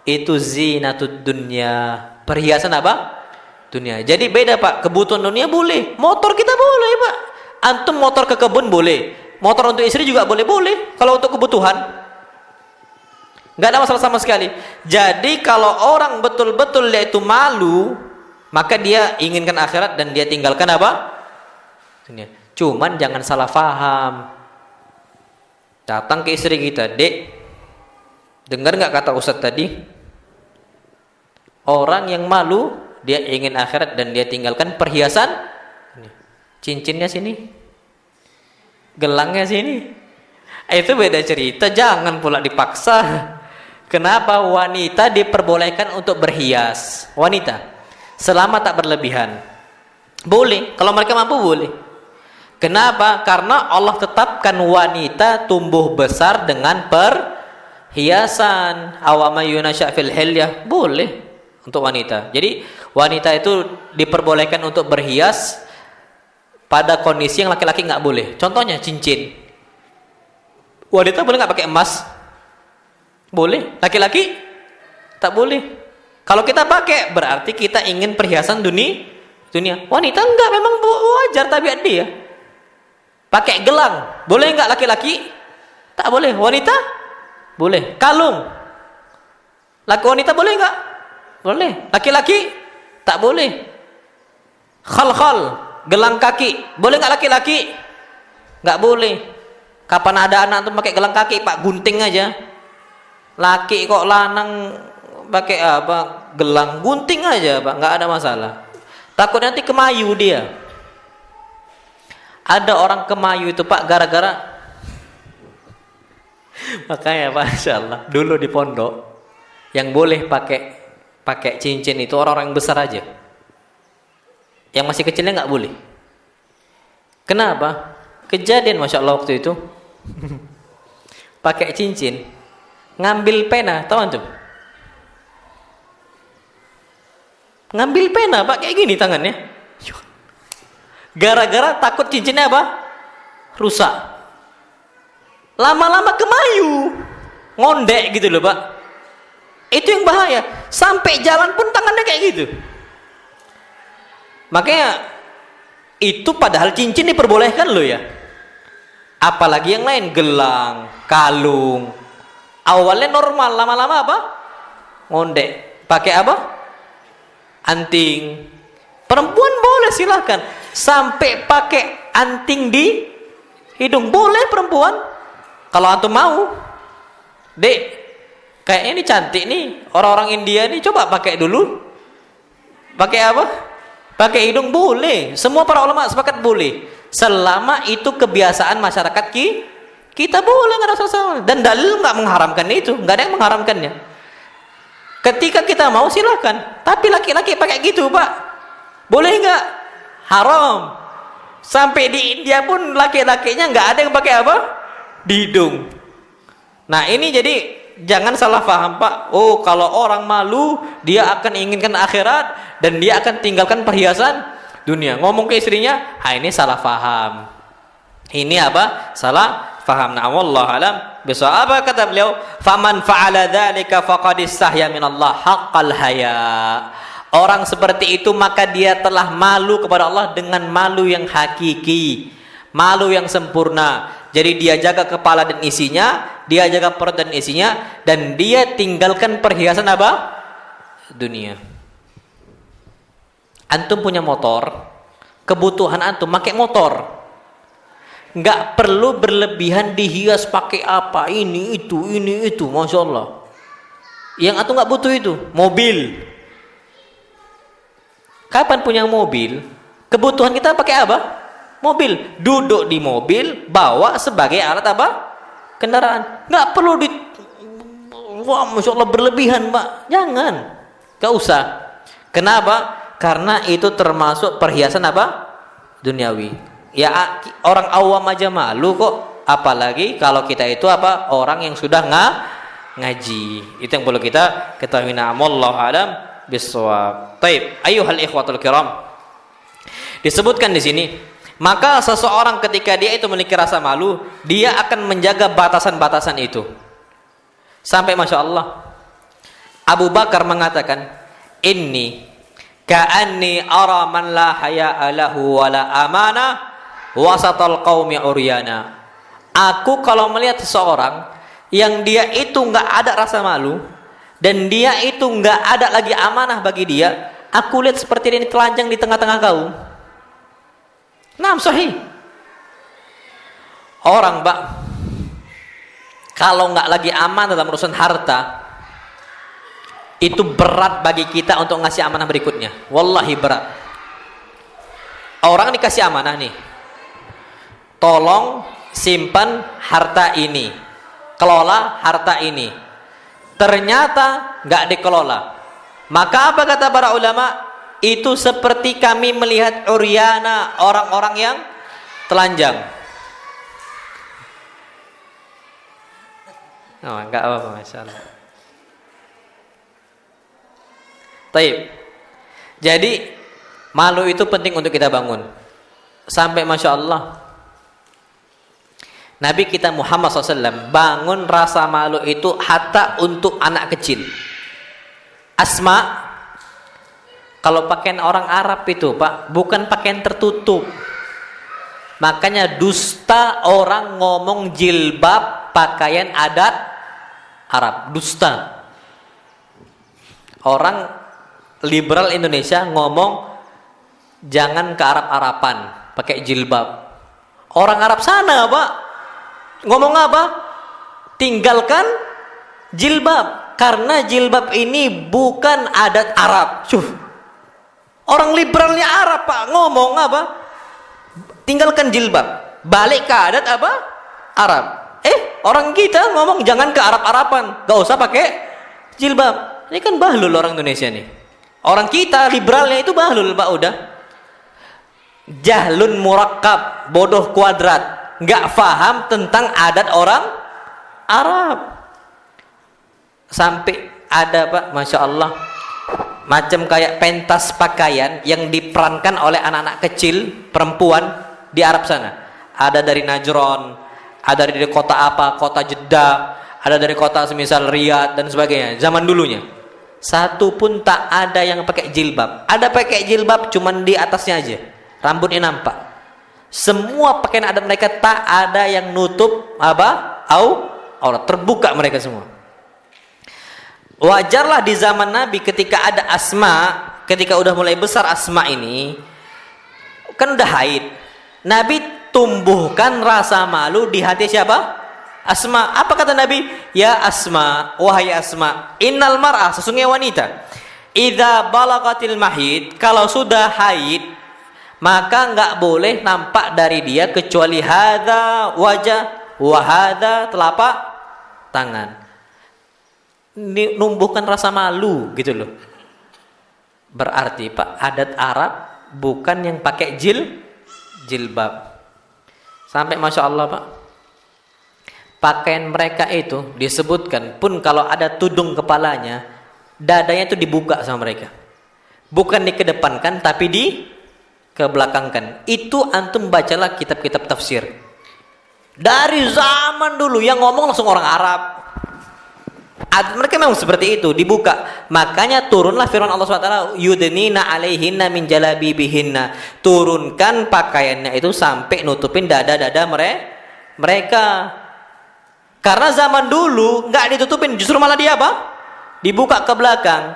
Itu zinatud dunya, perhiasan apa? Dunia. Jadi beda, Pak. Kebutuhan dunia boleh, motor kita boleh, Pak. Antum motor ke kebun boleh, motor untuk istri juga boleh. Kalau untuk kebutuhan nggak ada masalah sama sekali. Jadi kalau orang betul-betul dia itu malu, maka dia inginkan akhirat dan dia tinggalkan apa? Dunia. Cuman jangan salah faham. Datang ke istri kita, Dek, dengar nggak kata Ustadz tadi? Orang yang malu, dia ingin akhirat dan dia tinggalkan perhiasan. Cincinnya sini, gelangnya sini. Itu beda cerita, jangan pula dipaksa. Kenapa wanita diperbolehkan untuk berhias? Wanita, selama tak berlebihan, boleh. Kalau mereka mampu boleh. Kenapa? Karena Allah tetapkan wanita tumbuh besar dengan perhiasan. Awama yunasya fil hilyah, boleh untuk wanita. Jadi wanita itu diperbolehkan untuk berhias pada kondisi yang laki-laki nggak boleh. Contohnya cincin. Wanita boleh nggak pakai emas? Boleh. Laki-laki tak boleh. Kalau kita pakai berarti kita ingin perhiasan dunia. Wanita enggak, memang wajar tabiat dia. Pakai gelang, boleh enggak laki-laki? Tak boleh. Wanita boleh. Kalung, wanita boleh enggak? Boleh. Laki-laki tak boleh. Khal, gelang kaki, boleh enggak laki-laki? Enggak boleh. Kapan ada anak tuh pakai gelang kaki, Pak, gunting aja. Laki kok lanang pakai apa? Gelang, gunting aja, Pak, enggak ada masalah. Takut nanti kemayu dia. Ada orang kemayu itu, Pak, gara-gara makanya, Masya Allah, dulu di pondok yang boleh pakai cincin itu orang-orang yang besar aja. Yang masih kecilnya nggak boleh. Kenapa? Kejadian, Masya Allah, waktu itu pakai cincin, ngambil pena, tahu antum? Ngambil pena, Pak, kayak gini tangannya. Gara-gara takut cincinnya apa? Rusak. Lama-lama kemayu, ngondek gitu loh, Pak. Itu yang bahaya. Sampai jalan pun tangannya kayak gitu. Makanya itu padahal cincin diperbolehkan loh ya. Apalagi yang lain, gelang, kalung. Awalnya normal, lama-lama apa? Ngondek. Pakai apa? Anting. Perempuan boleh, silahkan. Sampai pakai anting di hidung boleh perempuan. Kalau antum mau, Dek, kayaknya ini cantik nih, orang-orang India nih, coba pakai dulu. Pakai apa? Pakai hidung boleh. Semua para ulama sepakat boleh. Selama itu kebiasaan masyarakat kita boleh, nggak ada masalah. Dan dalil nggak mengharamkan itu, nggak ada yang mengharamkannya. Ketika kita mau silahkan. Tapi laki-laki pakai gitu, Pak, boleh nggak? Haram. Sampai di India pun laki-lakinya nggak ada yang pakai apa? Di hidung. Nah ini jadi jangan salah paham Pak. Oh kalau orang malu dia akan inginkan akhirat dan dia akan tinggalkan perhiasan dunia. Ngomong ke istrinya, ini salah paham. Ini apa? Salah paham. Nah wallahu alam bisawab. Apa kata beliau? Faman fa'ala dzalika faqad istahya minallah haqqal haya. Orang seperti itu maka dia telah malu kepada Allah dengan malu yang hakiki, malu yang sempurna. Jadi dia jaga kepala dan isinya, dia jaga perut dan isinya, dan dia tinggalkan perhiasan apa? Dunia. Antum punya motor, kebutuhan antum pakai motor. Nggak perlu berlebihan dihias pakai apa, ini itu, masya Allah. Yang antum nggak butuh itu, mobil. Kapan punya mobil? Kebutuhan kita pakai apa? Mobil. Duduk di mobil, bawa sebagai alat apa? Kendaraan. Nggak perlu wah, masya Allah berlebihan, Pak. Jangan. Nggak usah. Kenapa? Karena itu termasuk perhiasan apa? Duniawi. Ya orang awam aja malu kok. Apalagi kalau kita itu apa? Orang yang sudah ngaji. Itu yang perlu kita ketahui. Wallahu alam bisawab. Taib. Ayyuhal ikhwatul kiram. Disebutkan di sini, maka seseorang ketika dia itu memiliki rasa malu, dia akan menjaga batasan-batasan itu. Sampai masya Allah, Abu Bakar mengatakan, inni ka'anni ara man la haya'a lahu wa la amana wasatal qaumi uryana. Aku kalau melihat seseorang yang dia itu nggak ada rasa malu dan dia itu nggak ada lagi amanah bagi dia, aku lihat seperti dia telanjang di tengah-tengah kaum. Nah, sahih. Orang, Pak, kalau nggak lagi aman dalam urusan harta, itu berat bagi kita untuk ngasih amanah berikutnya. Wallahi berat. Orang dikasih amanah nih, tolong simpan harta ini, kelola harta ini. Ternyata nggak dikelola. Maka apa kata para ulama? Itu seperti kami melihat uryana, orang-orang yang telanjang. Oh, enggak apa-apa, masya Allah. Taib. Jadi malu itu penting untuk kita bangun. Sampai masya Allah, Nabi kita Muhammad SAW bangun rasa malu itu hatta untuk anak kecil. Asma, kalau pakaian orang Arab itu, Pak, bukan pakaian tertutup. Makanya dusta orang ngomong jilbab pakaian adat Arab. Dusta. Orang liberal Indonesia ngomong jangan ke Arab-Arapan pakai jilbab. Orang Arab sana, Pak, ngomong apa? Tinggalkan jilbab, karena jilbab ini bukan adat Arab. Orang liberalnya Arab, Pak, ngomong apa? Tinggalkan jilbab, balik ke adat apa? Arab. Orang kita ngomong jangan ke Arab-Arapan, gak usah pakai jilbab. Ini kan bahlul orang Indonesia nih. Orang kita liberalnya itu bahlul, Pak, udah. Jahlun murakkab, bodoh kuadrat, nggak paham tentang adat orang Arab. Sampai ada, Pak, masya Allah, macam kayak pentas pakaian yang diperankan oleh anak-anak kecil perempuan di Arab sana. Ada dari Najran, ada dari kota apa, kota Jeddah, ada dari kota semisal Riyadh dan sebagainya. Zaman dulunya satu pun tak ada yang pakai jilbab. Ada pakai jilbab cuman di atasnya aja, rambutnya nampak. Semua pakaian adat mereka tak ada yang nutup apa? Aurat, terbuka mereka semua. Wajarlah di zaman Nabi ketika ada Asma, ketika udah mulai besar Asma ini, kan udah haid. Nabi tumbuhkan rasa malu di hati siapa? Asma. Apa kata Nabi? Ya Asma, wahai Asma, innal mar'ah, sesungguhnya wanita, idza balagatil mahid, kalau sudah haid, maka nggak boleh nampak dari dia kecuali hadza wajah wa hadza telapak tangan. Numbuhkan rasa malu gitu loh. Berarti, Pak, adat Arab bukan yang pakai jilbab. Sampai masya Allah, Pak, pakaian mereka itu disebutkan pun kalau ada tudung kepalanya, dadanya itu dibuka sama mereka. Bukan dikedepankan tapi dikebelakangkan. Itu antum bacalah kitab-kitab tafsir. Dari zaman dulu yang ngomong langsung orang Arab. Mereka memang seperti itu, dibuka. Makanya turunlah firman Allah SWT, yudnina alaihinna min jalabibihinna. Turunkan pakaiannya itu sampai nutupin dada-dada mereka. Karena zaman dulu nggak ditutupin, justru malah dia apa? Dibuka ke belakang.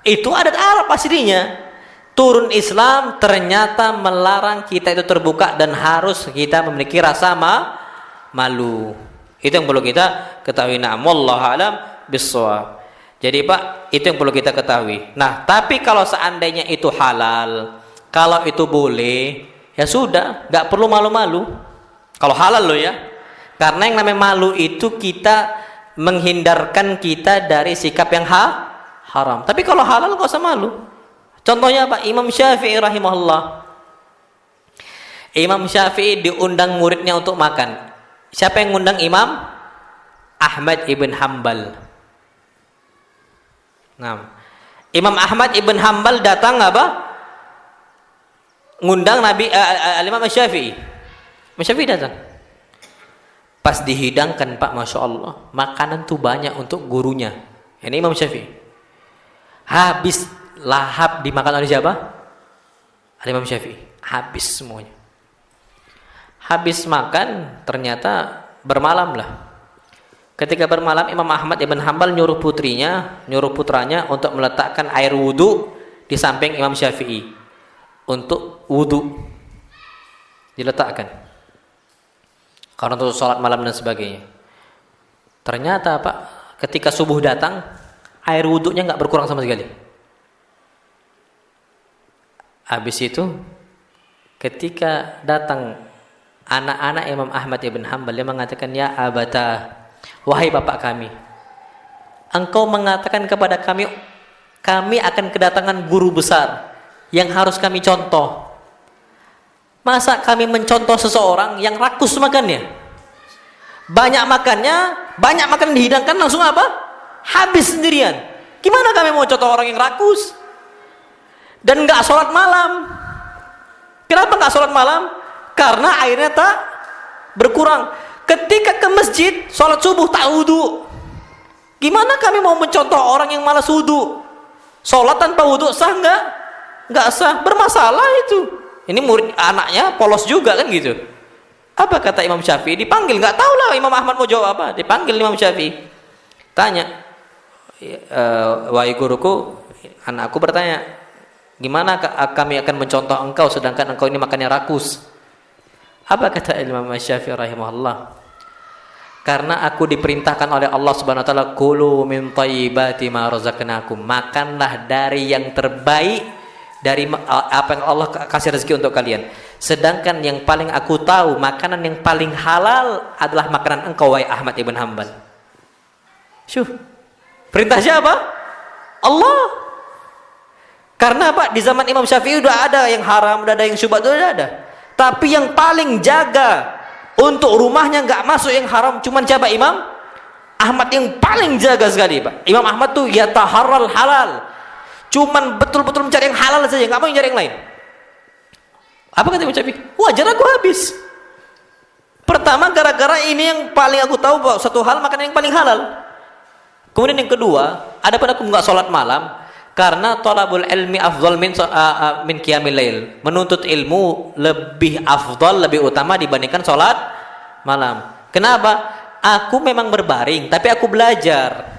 Itu adat Arab aslinya. Turun Islam ternyata melarang kita itu terbuka dan harus kita memiliki rasa malu. Itu yang perlu kita ketahui. Na'am wallahu alam bissawab. Jadi Pak, itu yang perlu kita ketahui. Nah, tapi kalau seandainya itu halal, kalau itu boleh, ya sudah, nggak perlu malu-malu. Kalau halal loh ya. Karena yang namanya malu itu kita menghindarkan kita dari sikap yang haram. Tapi kalau halal nggak usah malu. Contohnya Pak, Imam Syafi'i rahimahullah. Imam Syafi'i diundang muridnya untuk makan. Siapa yang ngundang Imam? Ahmad ibn Hanbal. Nah, Imam Ahmad ibn Hanbal datang apa? Ngundang Nabi Imam Syafi'i. Imam Syafi'i datang. Pas dihidangkan Pak, Masya Allah, makanan tuh banyak untuk gurunya. Ini Imam Syafi'i. Habis lahap dimakan oleh siapa? Imam Syafi'i. Habis semuanya. Habis makan ternyata bermalam lah. Ketika bermalam, Imam Ahmad ibn Hanbal nyuruh putranya untuk meletakkan air wudu di samping Imam Syafi'i untuk wudu, diletakkan karena untuk sholat malam dan sebagainya. Ternyata Pak, ketika subuh datang, air wudunya nggak berkurang sama sekali. Habis itu, ketika datang anak-anak Imam Ahmad ibn Hanbal, dia mengatakan, ya abata, wahai bapak kami, engkau mengatakan kepada kami akan kedatangan guru besar yang harus kami contoh. Masa kami mencontoh seseorang yang rakus makannya? Banyak makan dihidangkan langsung apa? Habis sendirian. Gimana kami mau contoh orang yang rakus? Dan nggak sholat malam. Kenapa nggak sholat malam? Karena airnya tak berkurang. Ketika ke masjid, sholat subuh tak wudu. Gimana kami mau mencontoh orang yang malas wudu? Sholat tanpa wudu sah nggak? Nggak sah, bermasalah itu. Ini murid anaknya polos juga kan gitu. Apa kata Imam Syafi'i? Dipanggil, nggak tahu lah Imam Ahmad mau jawab apa. Dipanggil Imam Syafi'i. Tanya, wahai guruku, anakku bertanya, gimana kami akan mencontoh engkau sedangkan engkau ini makannya rakus? Apa kata Imam Syafi'i rahimahullah? Karena aku diperintahkan oleh Allah Subhanahu wa taala, kulu min thayyibati ma razaqnakum. Makanlah dari yang terbaik dari apa yang Allah kasih rezeki untuk kalian. Sedangkan yang paling aku tahu, makanan yang paling halal adalah makanan engkau, wahai Ahmad ibn Hanbal. Syuh. Perintah siapa? Allah. Karena Pak, di zaman Imam Syafi'i udah ada yang haram, udah ada yang syubhat, udah ada. Tapi yang paling jaga untuk rumahnya nggak masuk yang haram cuman siapa? Imam Ahmad yang paling jaga sekali Pak. Imam Ahmad tuh yataharral halal. Cuman betul-betul mencari yang halal saja, nggak mau mencari yang lain. Apa kata Imam Syafi'i? Wajar aku habis. Pertama, gara-gara ini yang paling aku tahu bahwa satu hal makanan yang paling halal. Kemudian yang kedua, adapun aku nggak sholat malam karena thalabul ilmi afdal min qiyamil lail. Menuntut ilmu lebih afdal, lebih utama dibandingkan sholat malam. Kenapa? Aku memang berbaring, tapi aku belajar.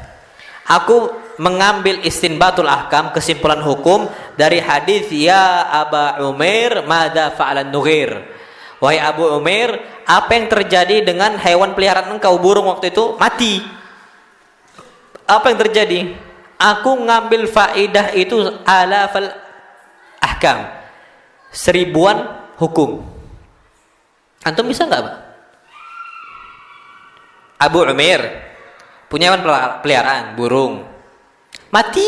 Aku mengambil istinbatul ahkam, kesimpulan hukum dari hadis ya Aba Umair madza fa'alan nughir. Wahai Abu Umair, apa yang terjadi dengan hewan peliharaan engkau, burung waktu itu mati? Apa yang terjadi? Aku ngambil faidah itu alafal ahkam, seribuan hukum. Antum bisa nggak Pak? Abu Umair punya hewan peliharaan, burung mati.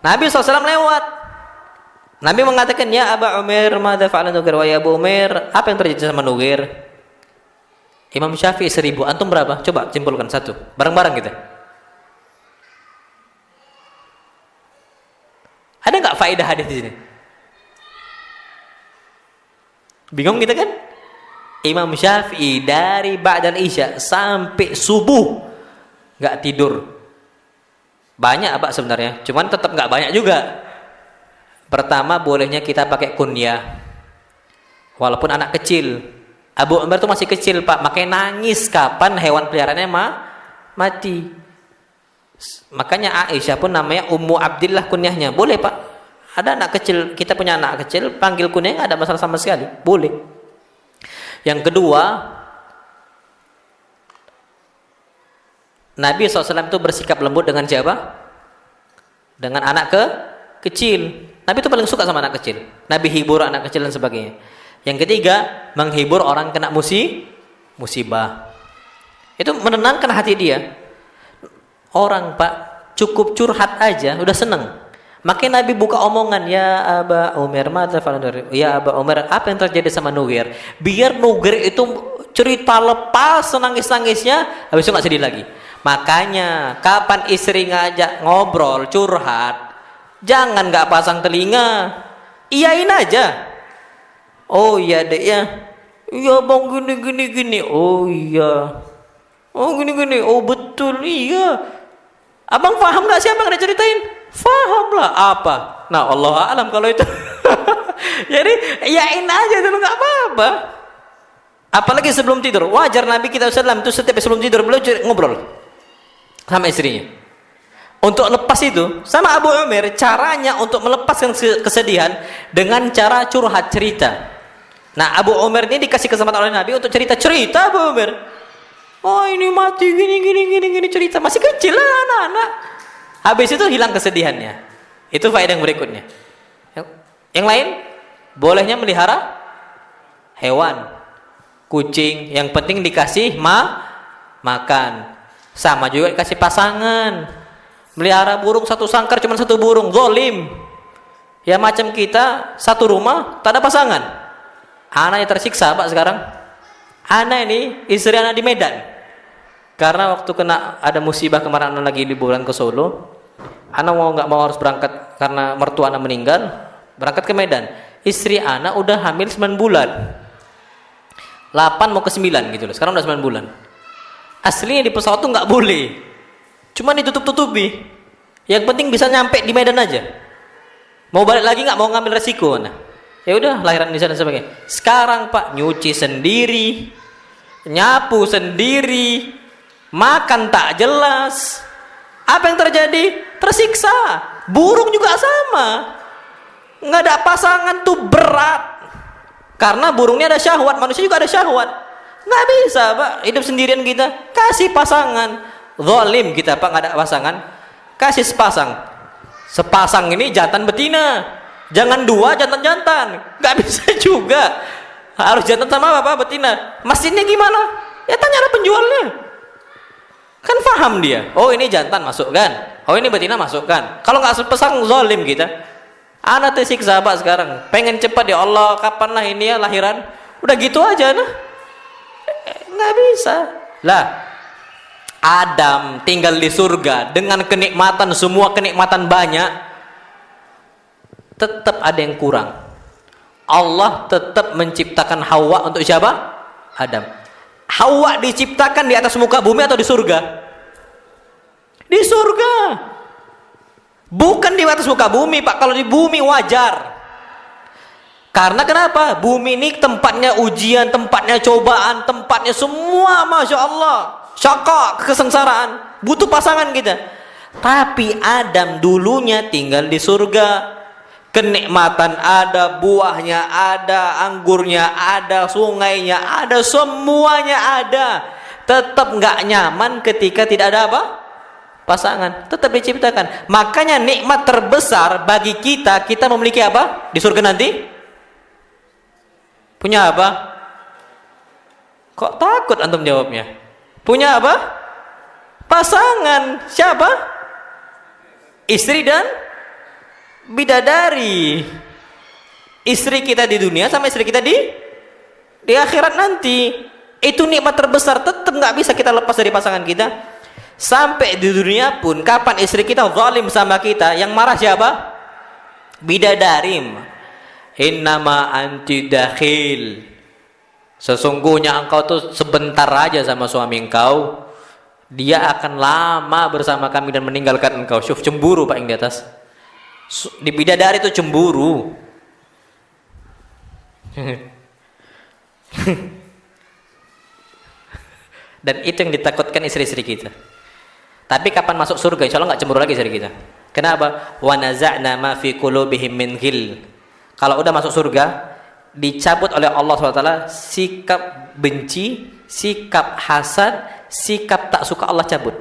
Nabi SAW lewat. Nabi mengatakan, ya Aba Umair madza fa'ala Nughir, wa ya Abu Umair, apa yang terjadi sama Nughir? Imam Syafi'i 1000. Antum berapa? Coba simpulkan satu. Bareng-bareng kita. Ada nggak faedah hadis di sini? Bingung kita kan? Imam Syafi'i dari ba'dal isya sampai subuh nggak tidur. Banyak Pak sebenarnya, cuman tetap nggak banyak juga. Pertama, bolehnya kita pakai kunyah, walaupun anak kecil. Abu Umar itu masih kecil Pak, makanya nangis kapan hewan peliharaannya mati. Makanya Aisyah pun namanya Ummu Abdillah kunyahnya. Boleh Pak, ada anak kecil, kita punya anak kecil, panggil kunyah nggak ada masalah sama sekali, boleh. Yang kedua, Nabi SAW itu bersikap lembut dengan siapa? Dengan anak kecil. Nabi itu paling suka sama anak kecil. Nabi hibur anak kecil dan sebagainya. Yang ketiga, menghibur orang kena musibah. Itu menenangkan hati dia. Orang Pak, cukup curhat aja udah seneng. Makanya Nabi buka omongan, ya Aba Umar, ya Aba Umar, apa yang terjadi sama Nugair? Biar Nugair itu cerita lepas senangis-nangisnya, habis itu nggak sedih lagi. Makanya kapan istri ngajak ngobrol, curhat, jangan nggak pasang telinga, iyain aja. Oh iya dek ya, iya bang gini. Oh iya, oh gini. Oh betul iya. Abang paham nggak sih apa yang diceritain? Faham lah apa? Nah Allah alam kalau itu. Jadi iyain aja dulu nggak apa-apa. Apalagi sebelum tidur, wajar Nabi kita SAW itu setiap sebelum tidur beliau ngobrol sama istrinya. Untuk lepas itu, sama Abu Umar, caranya untuk melepaskan kesedihan dengan cara curhat cerita. Nah, Abu Umar ini dikasih kesempatan oleh Nabi untuk cerita Abu Umar. Oh ini mati gini cerita, masih kecil lah anak-anak. Habis itu hilang kesedihannya. Itu faedah yang berikutnya. Yang lain, bolehnya melihara hewan, kucing, yang penting dikasih makan. Sama juga dikasih pasangan. Melihara burung satu sangkar cuma satu burung, zolim. Ya macam kita satu rumah tak ada pasangan. Anaknya tersiksa Pak sekarang. Anak ini istri anak di Medan. Karena waktu kena ada musibah kemarin anak lagi liburan ke Solo. Anak mau nggak mau harus berangkat karena mertua anak meninggal, berangkat ke Medan. Istri anak udah hamil 9 bulan. 8 mau ke 9 gitu loh. Sekarang udah 9 bulan. Aslinya di pesawat tuh nggak boleh. Cuma ditutup-tutupi. Yang penting bisa nyampe di Medan aja. Mau balik lagi nggak mau ngambil resiko. Nah, ya udah lahiran di sana sebagainya. Sekarang Pak nyuci sendiri, nyapu sendiri, makan tak jelas. Apa yang terjadi? Tersiksa. Burung juga sama. Nggak ada pasangan tuh berat. Karena burungnya ada syahwat, manusia juga ada syahwat. Nggak bisa Pak hidup sendirian kita. Kasih pasangan. Zalim kita Pak nggak ada pasangan. Kasih sepasang ini jantan betina. Jangan 2 jantan-jantan, nggak bisa juga. Harus jantan sama apa betina. Mesinnya gimana? Ya tanya ada penjualnya. Kan paham dia. Oh ini jantan masukkan. Oh ini betina masukkan. Kalau nggak sepasang zalim kita. Anak tersiksa Pak sekarang. Pengen cepat ya Allah, kapanlah ini ya lahiran. Udah gitu aja nah. Nggak bisa. Lah, Adam tinggal di surga dengan kenikmatan, semua kenikmatan banyak. Tetap ada yang kurang. Allah tetap menciptakan Hawa untuk siapa? Adam. Hawa diciptakan di atas muka bumi atau di surga? Di surga. Bukan di atas muka bumi Pak. Kalau di bumi wajar. Karena kenapa? Bumi ini tempatnya ujian, tempatnya cobaan, tempatnya semua Masya Allah syaka, kesengsaraan. Butuh pasangan kita. Tapi Adam dulunya tinggal di surga. Kenikmatan ada, buahnya ada, anggurnya ada, sungainya ada, semuanya ada. Tetap nggak nyaman ketika tidak ada apa? Pasangan. Tetap diciptakan. Makanya nikmat terbesar bagi kita, kita memiliki apa? Di surga nanti? Punya apa? Kok takut antum jawabnya? Punya apa? Pasangan. Siapa? Istri dan bidadari. Istri kita di dunia sama istri kita di akhirat nanti. Itu nikmat terbesar, tetap nggak bisa kita lepas dari pasangan kita. Sampai di dunia pun, kapan istri kita zalim sama kita, yang marah siapa? Bidadari. Innama anti dakhil. Sesungguhnya engkau tuh sebentar aja sama suami engkau, dia akan lama bersama kami dan meninggalkan engkau. Syuf, cemburu Pak yang di atas. Di bidadari itu cemburu. Dan itu yang ditakutkan istri-istri kita. Tapi kapan masuk surga, insya Allah nggak cemburu lagi istri kita. Kenapa? Wa naza'na ma fi qulubihim min ghil. Kalau udah masuk surga, dicabut oleh Allah SWT sikap benci, sikap hasad, sikap tak suka, Allah cabut.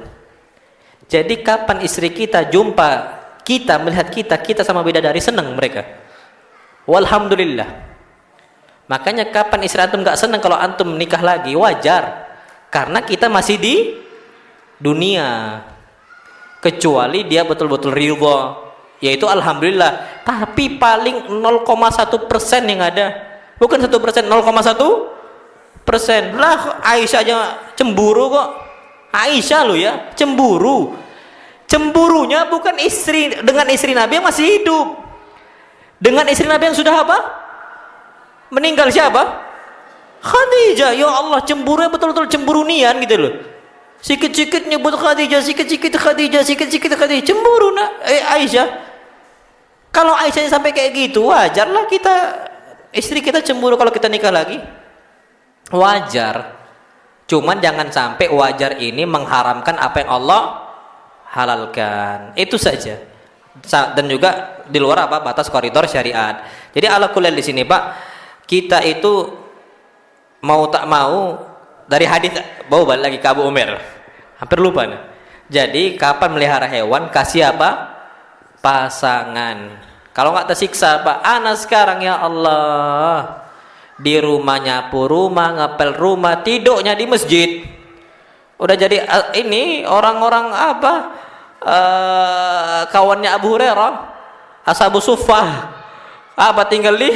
Jadi kapan istri kita jumpa kita, melihat kita sama bidadari, senang mereka. Walhamdulillah. Makanya kapan istri antum nggak senang kalau antum menikah lagi, wajar. Karena kita masih di dunia. Kecuali dia betul-betul ridha, yaitu alhamdulillah. Tapi paling 0,1% yang ada, bukan 1%, 0,1%. Lah Aisyah aja cemburu kok. Aisyah lo ya cemburu. Cemburunya bukan istri dengan istri Nabi yang masih hidup. Dengan istri Nabi yang sudah apa? Meninggal siapa? Khadijah. Ya Allah, cemburunya betul-betul cemburu nian gitu loh. Sikit-sikit nyebut Khadijah, sikit-sikit Khadijah, sikit-sikit Khadijah. Cemburu Aisyah. Kalau Aisyah sampai kayak gitu, wajarlah kita, istri kita cemburu kalau kita nikah lagi. Wajar. Cuman jangan sampai wajar ini mengharamkan apa yang Allah halalkan. Itu saja. Dan juga di luar apa batas koridor syariat. Jadi ala kulli di sini Pak, kita itu mau tak mau dari hadis, bawa balik lagi ke Abu Umair. Hampir lupa nih. Jadi kapan melihara hewan, kasih apa? Pasangan. Kalau nggak tersiksa Pak, ana sekarang ya Allah di rumah nyapu rumah, ngepel rumah, tidurnya di masjid. Udah jadi ini orang-orang apa? Kawannya Abu Hurairah, Ashabu Suffah. Apa tinggal di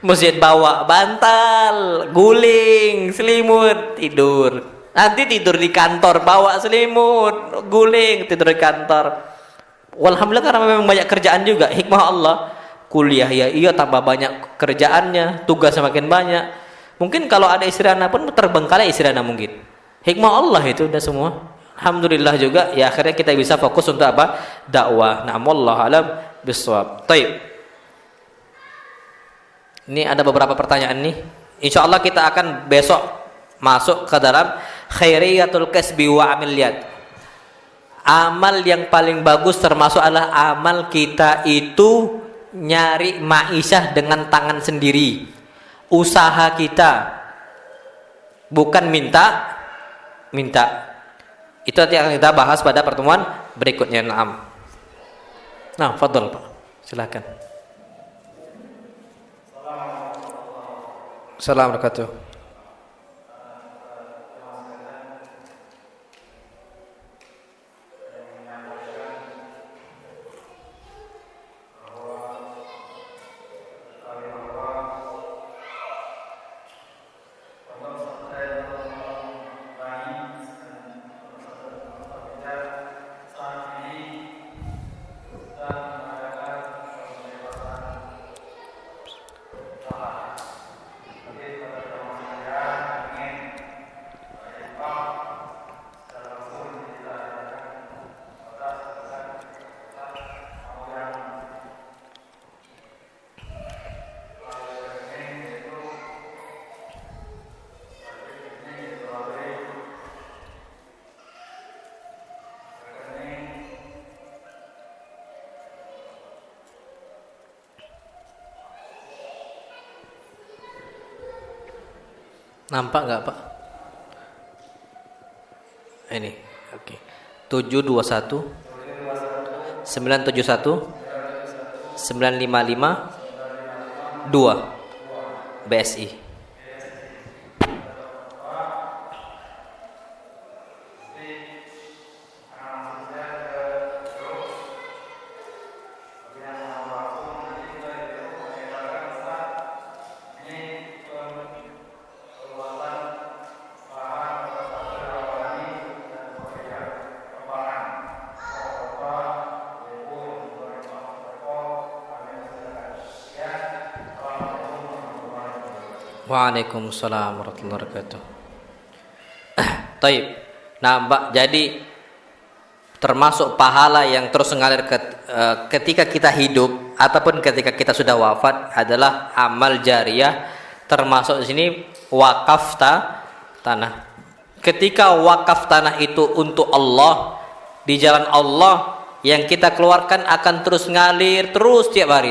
masjid, bawa bantal, guling, selimut, tidur. Nanti tidur di kantor, bawa selimut, guling, tidur di kantor. Walhamdulillah karena memang banyak kerjaan juga, hikmah Allah. Kuliah ya iya, tambah banyak kerjaannya, tugas semakin banyak. Mungkin kalau ada istri anak pun terbengkalai istri anak mungkin. Hikmah Allah itu udah semua. Alhamdulillah juga ya akhirnya kita bisa fokus untuk apa? Dakwah. Na'am wallahu alam bissawab. Baik. Ini ada beberapa pertanyaan nih. Insya Allah kita akan besok masuk ke dalam khairiyatul kasbi wa amiliyat. Amal yang paling bagus termasuk adalah amal kita itu nyari ma'isyah dengan tangan sendiri. Usaha kita, bukan minta. Itu nanti akan kita bahas pada pertemuan berikutnya. Naam. Nah, fadhal Pak. Silakan. Assalamualaikum warahmatullahi wabarakatuh. Nampak nggak Pak? Ini, oke. 721 971 955 2 BSI. Waalaikumsalam warahmatullahi wabarakatuh. Taib. Nah, Mbak, jadi termasuk pahala yang terus mengalir ketika kita hidup ataupun ketika kita sudah wafat adalah amal jariyah, termasuk di sini wakaf tanah. Ketika wakaf tanah itu untuk Allah, di jalan Allah, yang kita keluarkan akan terus ngalir terus setiap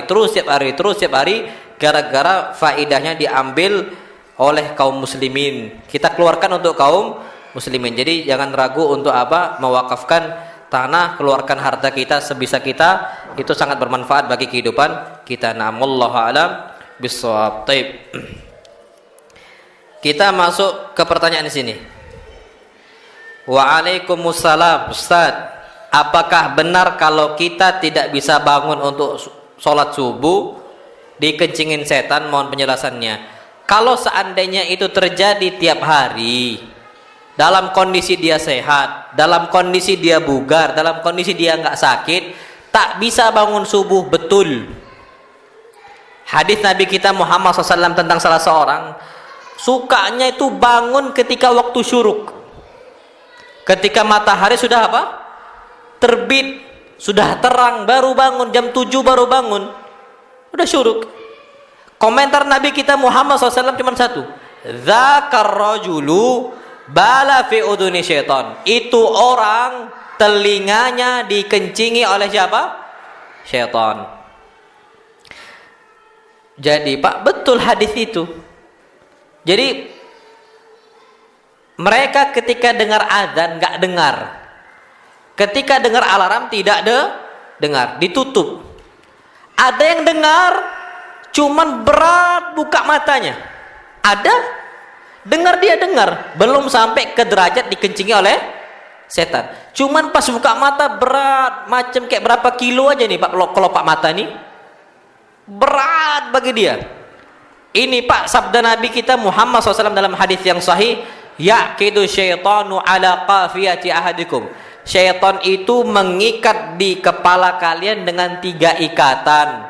hari gara-gara faidahnya diambil oleh kaum muslimin. Kita keluarkan untuk kaum muslimin. Jadi jangan ragu untuk mewakafkan tanah, keluarkan harta kita sebisa kita, itu sangat bermanfaat bagi kehidupan kita. Wallahu a'lam bishawab. Taib. Kita masuk ke pertanyaan di sini. Waalaikumsalam, Ustaz. Apakah benar kalau kita tidak bisa bangun untuk sholat subuh dikencingin setan? Mohon penjelasannya. Kalau seandainya itu terjadi tiap hari, dalam kondisi dia sehat, dalam kondisi dia bugar, dalam kondisi dia nggak sakit, tak bisa bangun subuh, betul. Hadis Nabi kita Muhammad SAW tentang salah seorang, sukanya itu bangun ketika waktu syuruk. Ketika matahari sudah terbit, sudah terang, baru bangun. Jam 7 baru bangun, udah syuruk. Komentar Nabi kita Muhammad SAW cuma satu, dzakar rajulu bala fi uduni syaitan. Itu orang telinganya dikencingi oleh siapa? Syaitan. Jadi Pak, betul hadis itu. Jadi mereka ketika dengar azan nggak dengar, ketika dengar alarm tidak dengar, ditutup. Ada yang dengar, cuman berat buka matanya. Ada dengar, dia dengar, belum sampai ke derajat dikencingi oleh setan. Cuman pas buka mata berat, macam kayak berapa kilo aja nih Pak, kelopak mata nih berat bagi dia. Ini Pak sabda Nabi kita Muhammad SAW dalam hadis yang sahih, yaqidu syaitanu ala qafiyati ahadikum. Syaitan itu mengikat di kepala kalian dengan 3 ikatan.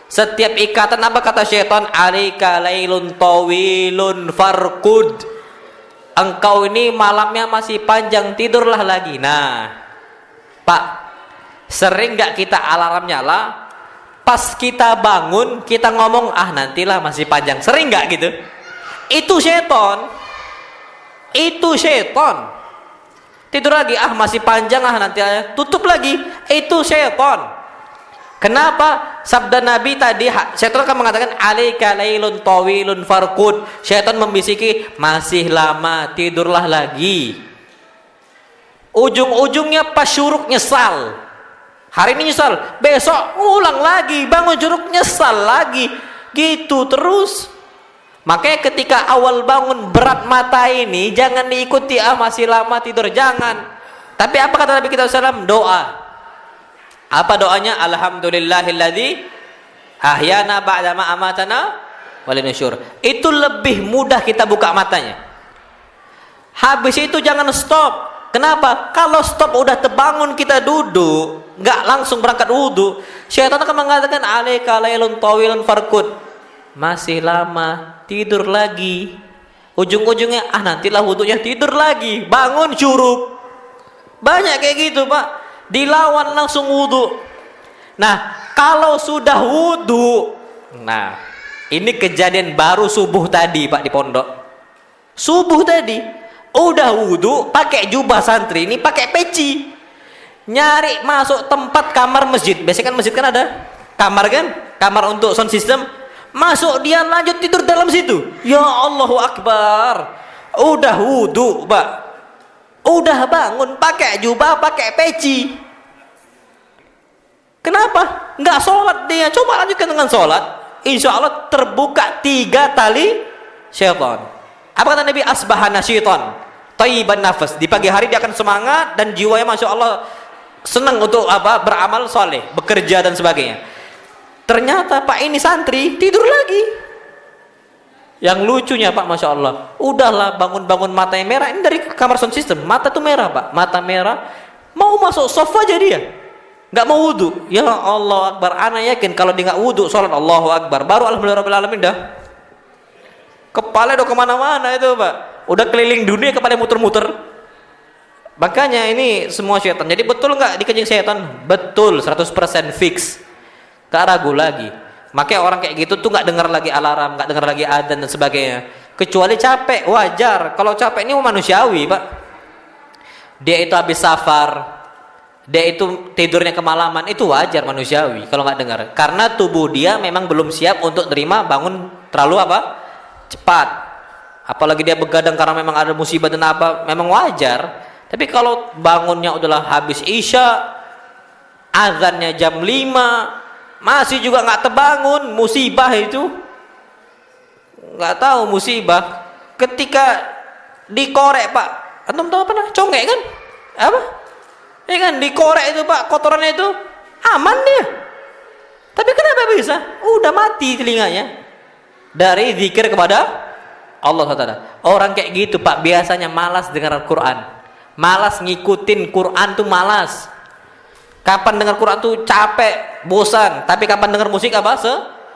Setiap ikatan apa kata syaitan? Alaika lailun tawilun farkud. Engkau ini malamnya masih panjang, tidurlah lagi. Nah Pak, sering gak kita alarm nyala, pas kita bangun kita ngomong nantilah masih panjang, sering gak gitu? Itu syaitan. Itu syaitan. Tidur lagi, masih panjang, nanti tutup lagi. Itu syaitan. Kenapa? Sabda Nabi tadi, syaitan akan mengatakan alaika lailun tawilun farqud. Syaitan membisiki, masih lama, tidurlah lagi. Ujung-ujungnya pas syuruk nyesal. Hari ini nyesal, besok ulang lagi, bangun syuruk nyesal lagi. Gitu terus. Makanya ketika awal bangun berat mata ini, jangan diikuti masih lama tidur, jangan. Tapi apa kata Nabi kita SAW? Doa. Apa doanya? Alhamdulillahilladzi ahyana ba'dama amatana walinusyur. Itu lebih mudah kita buka matanya. Habis itu jangan stop. Kenapa? Kalau stop udah terbangun kita duduk, nggak langsung berangkat wudhu, syaitan akan mengatakan alaika lailun tawilun farkud. Masih lama, tidur lagi. Ujung-ujungnya nantilah wudhunya, tidur lagi, bangun syuruk. Banyak kayak gitu Pak, dilawan langsung wudhu. Nah kalau sudah wudhu, nah ini kejadian baru subuh tadi Pak di pondok. Subuh tadi udah wudhu, pakai jubah santri ini, pakai peci, nyari masuk tempat kamar masjid. Biasanya kan masjid kan ada kamar kan, kamar untuk sound system. Masuk, dia lanjut tidur dalam situ. Ya Allahu Akbar. Udah wudhu Pak, udah bangun, pakai jubah, pakai peci. Kenapa? Nggak sholat dia. Coba lanjutkan dengan sholat, insya Allah terbuka 3 tali syaitan. Apa kata Nabi? Asbahana syaitan thayyiban nafas. Di pagi hari dia akan semangat dan jiwanya masya Allah senang untuk beramal soleh, bekerja dan sebagainya. Ternyata Pak ini santri tidur lagi. Yang lucunya Pak, masya Allah, udahlah bangun-bangun matanya merah. Ini dari kamar sound system, mata tuh merah Pak, mata merah. Mau masuk sofa aja dia, nggak mau wudhu. Ya Allah Akbar, ana yakin kalau dia nggak wudhu sholat Allahu Akbar baru alhamdulillah rabbil alamin dah. Kepala udah kemana-mana itu Pak. Udah keliling dunia kepala muter-muter. Makanya ini semua syaitan. Jadi betul nggak dikencing syaitan? Betul, 100% fix. Gak ragu lagi. Makanya orang kayak gitu tuh nggak dengar lagi alarm, nggak dengar lagi adzan dan sebagainya. Kecuali capek, wajar. Kalau capek ini manusiawi Pak. Dia itu habis safar, dia itu tidurnya kemalaman, itu wajar manusiawi kalau nggak dengar. Karena tubuh dia memang belum siap untuk terima bangun terlalu apa? Cepat. Apalagi dia begadang karena memang ada musibah dan apa, memang wajar. Tapi kalau bangunnya udahlah habis isya, azannya jam 5, masih juga nggak terbangun, musibah itu. Nggak tahu musibah. Ketika dikorek Pak, antum tahu apa nah? Congek kan? Apa? Ya kan dikorek itu Pak, kotorannya itu aman dia. Tapi kenapa bisa? Udah mati telinganya dari zikir kepada Allah SWT. Orang kayak gitu Pak biasanya malas dengar Al-Quran, malas ngikutin Quran tuh malas. Kapan dengar Quran tuh capek, bosan. Tapi kapan dengar musik apa?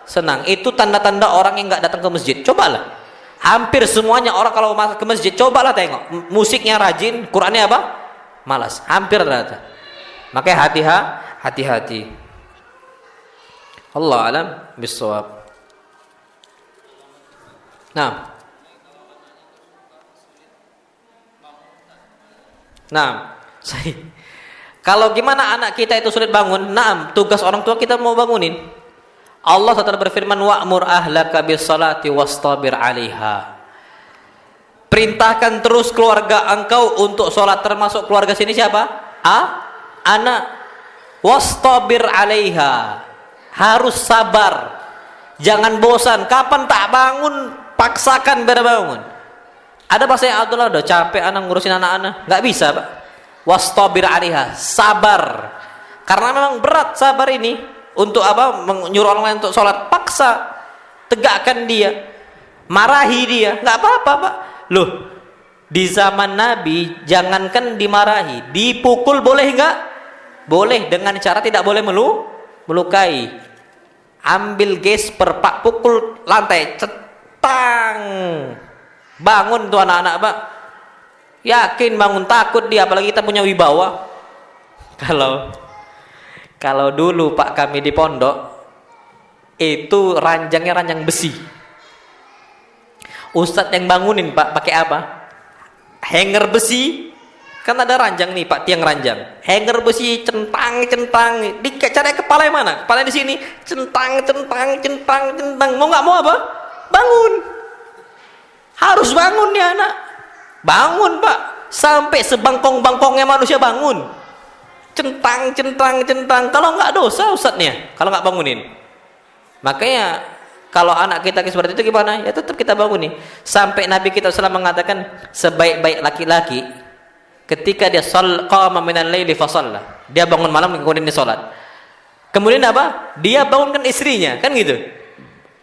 Senang. Itu tanda-tanda orang yang nggak datang ke masjid. Cobalah. Hampir semuanya orang kalau masuk ke masjid, cobalah tengok. Musiknya rajin, Qurannya apa? Malas. Hampir rata. Makanya hati-hati. Allah alam bisawab. Nah, kalau gimana anak kita itu sulit bangun? Nah, tugas orang tua kita mau bangunin. Allah SWT berfirman, wa'mur ahlaka bis-salati wastabir 'alaiha. Perintahkan terus keluarga engkau untuk sholat, termasuk keluarga sini siapa? Anak. Wastabir 'alaiha. Harus sabar. Jangan bosan. Kapan tak bangun, paksakan biar bangun. Ada bahasa Abdullah, udah capek anak ngurusin anak-anak, nggak bisa Pak. Wastabir 'alaiha, sabar. Karena memang berat sabar ini untuk apa? Menyuruh orang lain untuk sholat, paksa, tegakkan dia, marahi dia, nggak apa-apa Pak. Loh, di zaman Nabi jangankan dimarahi, dipukul boleh nggak? Boleh, dengan cara tidak boleh melukai. Ambil gesper Pak, pukul lantai, cetang. Bangun tuh anak-anak Pak. Yakin bangun, takut dia, apalagi kita punya wibawa. Kalau dulu Pak kami di pondok itu ranjangnya ranjang besi. Ustadz yang bangunin Pak pakai apa? Hanger besi. Kan ada ranjang nih Pak, tiang ranjang. Hanger besi, centang. Dicari kepala yang mana? Kepala di sini, centang. Mau nggak mau apa? Bangun. Harus bangun nih anak. Bangun Pak. Sampai sebangkong-bangkongnya manusia bangun. Centang. Kalau nggak dosa ustadznya, kalau nggak bangunin. Makanya kalau anak kita seperti itu gimana? Ya tetap kita bangunin. Sampai Nabi kita SAW mengatakan sebaik-baik laki-laki ketika dia qama minal laili fa shalla. Dia bangun malam kemudian dia salat. Kemudian apa? Dia bangunkan istrinya, kan gitu.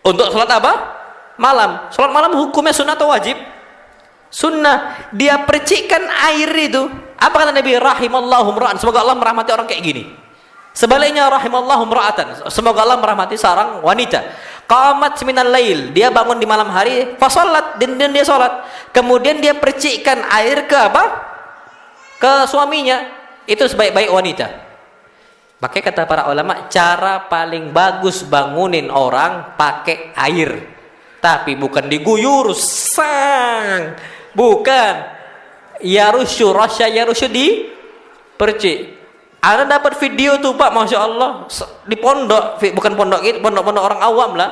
Untuk salat apa? Malam. Salat malam hukumnya sunnah atau wajib? Sunnah. Dia percikkan air itu. Apa kata Nabi? Rahimallahu imra'an. Semoga Allah merahmati orang kayak gini. Sebaliknya rahimallahu imra'atan. Semoga Allah merahmati seorang wanita. Qamat minal lail. Dia bangun di malam hari, fa shalat, dan dia salat. Kemudian dia percikkan air ke apa? Ke suaminya. Itu sebaik-baik wanita. Makanya kata para ulama, cara paling bagus bangunin orang pakai air. Tapi bukan diguyur, sang. Bukan. Yarushu, rasya yarushu di percik. Anda dapat video tuh Pak, Masya Allah. Di pondok, bukan pondok gitu, pondok-pondok orang awam lah.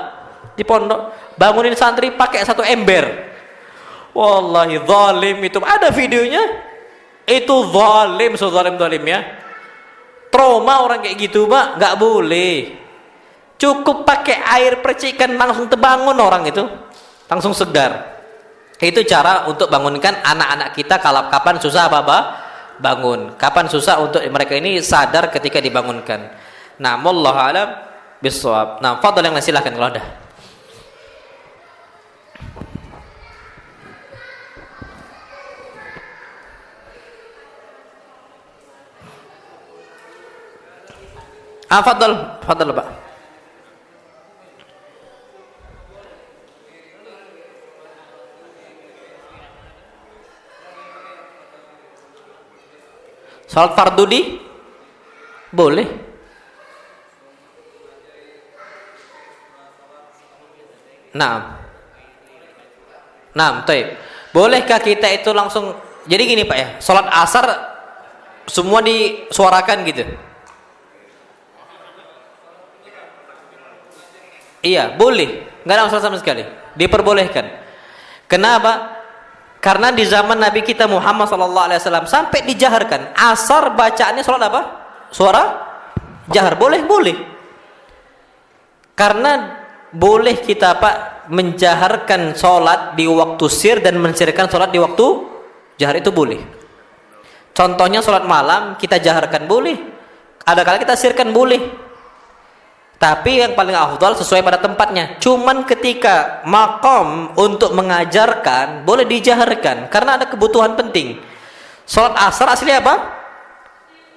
Di pondok, bangunin santri pakai satu ember. Wallahi zalim itu. Ada videonya. Itu zalim, zalim ya. Trauma orang kayak gitu Pak, nggak boleh. Cukup pakai air percikan langsung terbangun orang itu, langsung segar. Itu cara untuk bangunkan anak-anak kita kalau kapan susah apa bangun. Kapan susah untuk mereka ini sadar ketika dibangunkan. Nah, wallahu alam bissawab. Nah, fadhil yang silahkan kalau ada. Fadhil Pak. Salat fardu boleh. Nah, taib. Bolehkah kita itu langsung, jadi gini Pak ya, salat asar semua disuarakan gitu? Iya, boleh. Nggak ada masalah sama sekali. Diperbolehkan. Kenapa? Karena di zaman Nabi kita Muhammad SAW sampai dijaharkan. Asar bacaannya salat apa? Suara jahar. Boleh. Karena boleh kita Pak menjaharkan salat di waktu sir dan mensirkan salat di waktu jahar, itu boleh. Contohnya salat malam kita jaharkan boleh. Ada kala kita sirkan boleh. Tapi yang paling afdal sesuai pada tempatnya. Cuman ketika maqam untuk mengajarkan boleh dijaharkan karena ada kebutuhan penting. Salat asar aslinya apa?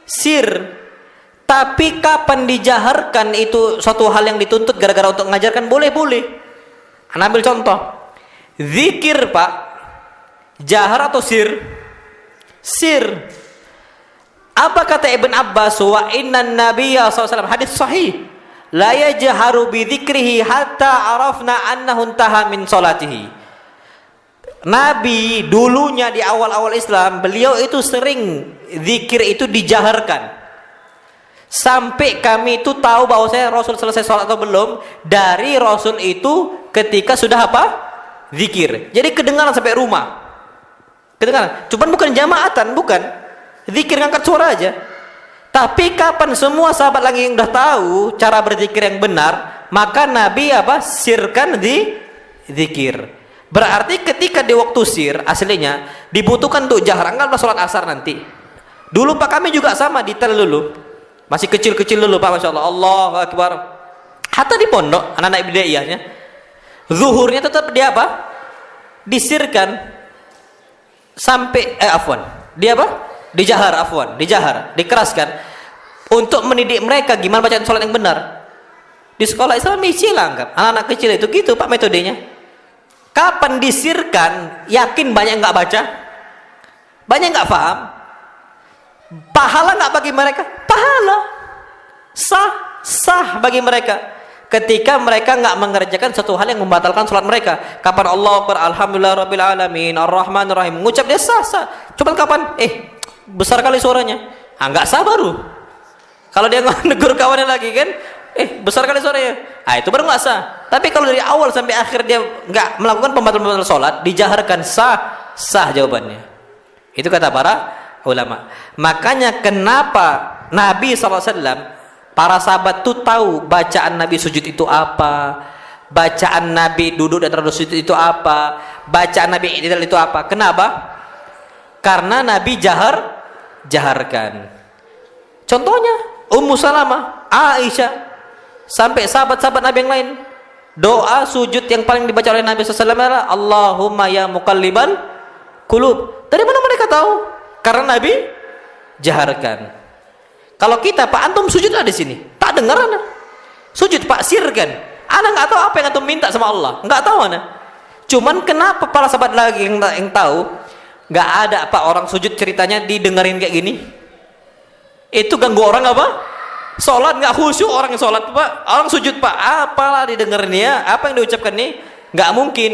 Sir. Tapi kapan dijaharkan itu suatu hal yang dituntut gara-gara untuk mengajarkan, boleh. Anda ambil contoh. Zikir Pak, jahar atau sir? Sir. Apa kata Ibn Abbas? Wa innan nabiyya SAW, hadis sahih, la yajharu bi dzikrihi hatta arafna annahu intaha min salatihi. Nabi dulunya di awal-awal Islam, beliau itu sering zikir itu dijaharkan. Sampai kami itu tahu bahwa Rasul selesai sholat atau belum dari Rasul itu ketika sudah apa? Zikir. Jadi kedengaran sampai rumah. Kedengaran. Cuman bukan jamaatan, bukan. Zikir ngangkat suara aja. Tapi kapan semua sahabat lagi yang udah tahu cara berzikir yang benar, maka Nabi apa? Sirkan di zikir. Berarti ketika di waktu sir aslinya dibutuhkan untuk jahar, anggaplah sholat asar nanti. Dulu Pak kami juga sama detail dulu. Masih kecil-kecil dulu Pak, Masya Allah, Allahu Akbar. Hatta di pondok, anak-anak bidaiyahnya, zuhurnya tetap dia apa? Disirkan sampai dia apa? Dijahar, dikeraskan untuk mendidik mereka gimana bacaan sholat yang benar. Di sekolah Islam istilah anggap anak-anak kecil itu gitu Pak metodenya. Kapan disirkan, yakin banyak nggak baca, banyak nggak paham. Pahala nggak bagi mereka? Pahala sah bagi mereka ketika mereka nggak mengerjakan satu hal yang membatalkan sholat mereka. Kapan Allah Akbar, Alhamdulillah Rabbil Alamin, Ar-Rahman Ar-Rahim, mengucap dia sah. Coba kapan? Besar kali suaranya. Nggak sah baru. Kalau dia negur kawannya lagi kan, besar kali suaranya. Itu baru nggak sah. Tapi kalau dari awal sampai akhir dia nggak melakukan pembatal sholat, dijaharkan sah jawabannya. Itu kata para ulama. Makanya kenapa Nabi SAW, para sahabat tuh tahu bacaan Nabi sujud itu apa, bacaan Nabi duduk dan terus sujud itu apa, bacaan Nabi i'tidal itu apa. Kenapa? Karena Nabi jaharkan. Contohnya Ummu Salamah, Aisyah, sampai sahabat-sahabat Nabi yang lain, doa sujud yang paling dibaca oleh Nabi SAW adalah Allahumma ya muqallibal qulub. Dari mana mereka tahu? Karena Nabi jaharkan. Kalau kita Pak antum sujud ada di sini, tak dengar anak sujud Pak sirkan, anak nggak tahu apa yang antum minta sama Allah, nggak tahu anak. Cuman kenapa para sahabat lagi yang tahu? Nggak ada Pak orang sujud ceritanya didengerin kayak gini. Itu ganggu orang apa? Sholat nggak khusyuk orang yang sholat Pak, orang sujud Pak, apalah didengerin ya, apa yang diucapkan nih? Nggak mungkin.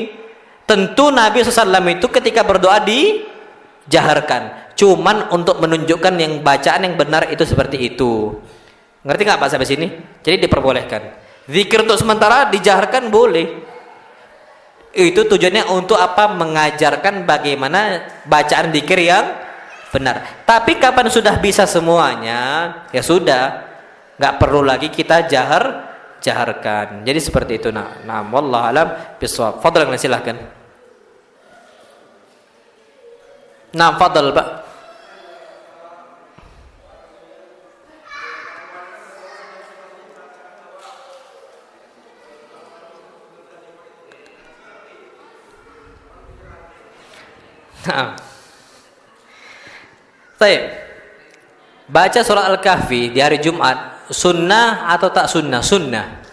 Tentu Nabi SAW itu ketika berdoa dijaharkan. Cuman untuk menunjukkan yang bacaan yang benar itu seperti itu. Ngerti nggak Pak sampai sini? Jadi diperbolehkan. Zikir untuk sementara dijaharkan boleh. Itu tujuannya untuk apa? Mengajarkan bagaimana bacaan zikir yang benar. Tapi kapan sudah bisa semuanya, ya sudah, nggak perlu lagi kita jaharkan. Jadi seperti itu. Nah, wallahu alam bishawab. Fadlan silahkan. Nah, fadl Pak. Nah, baik. Baca surah Al-Kahfi di hari Jumat sunnah atau tak sunnah? Sunnah.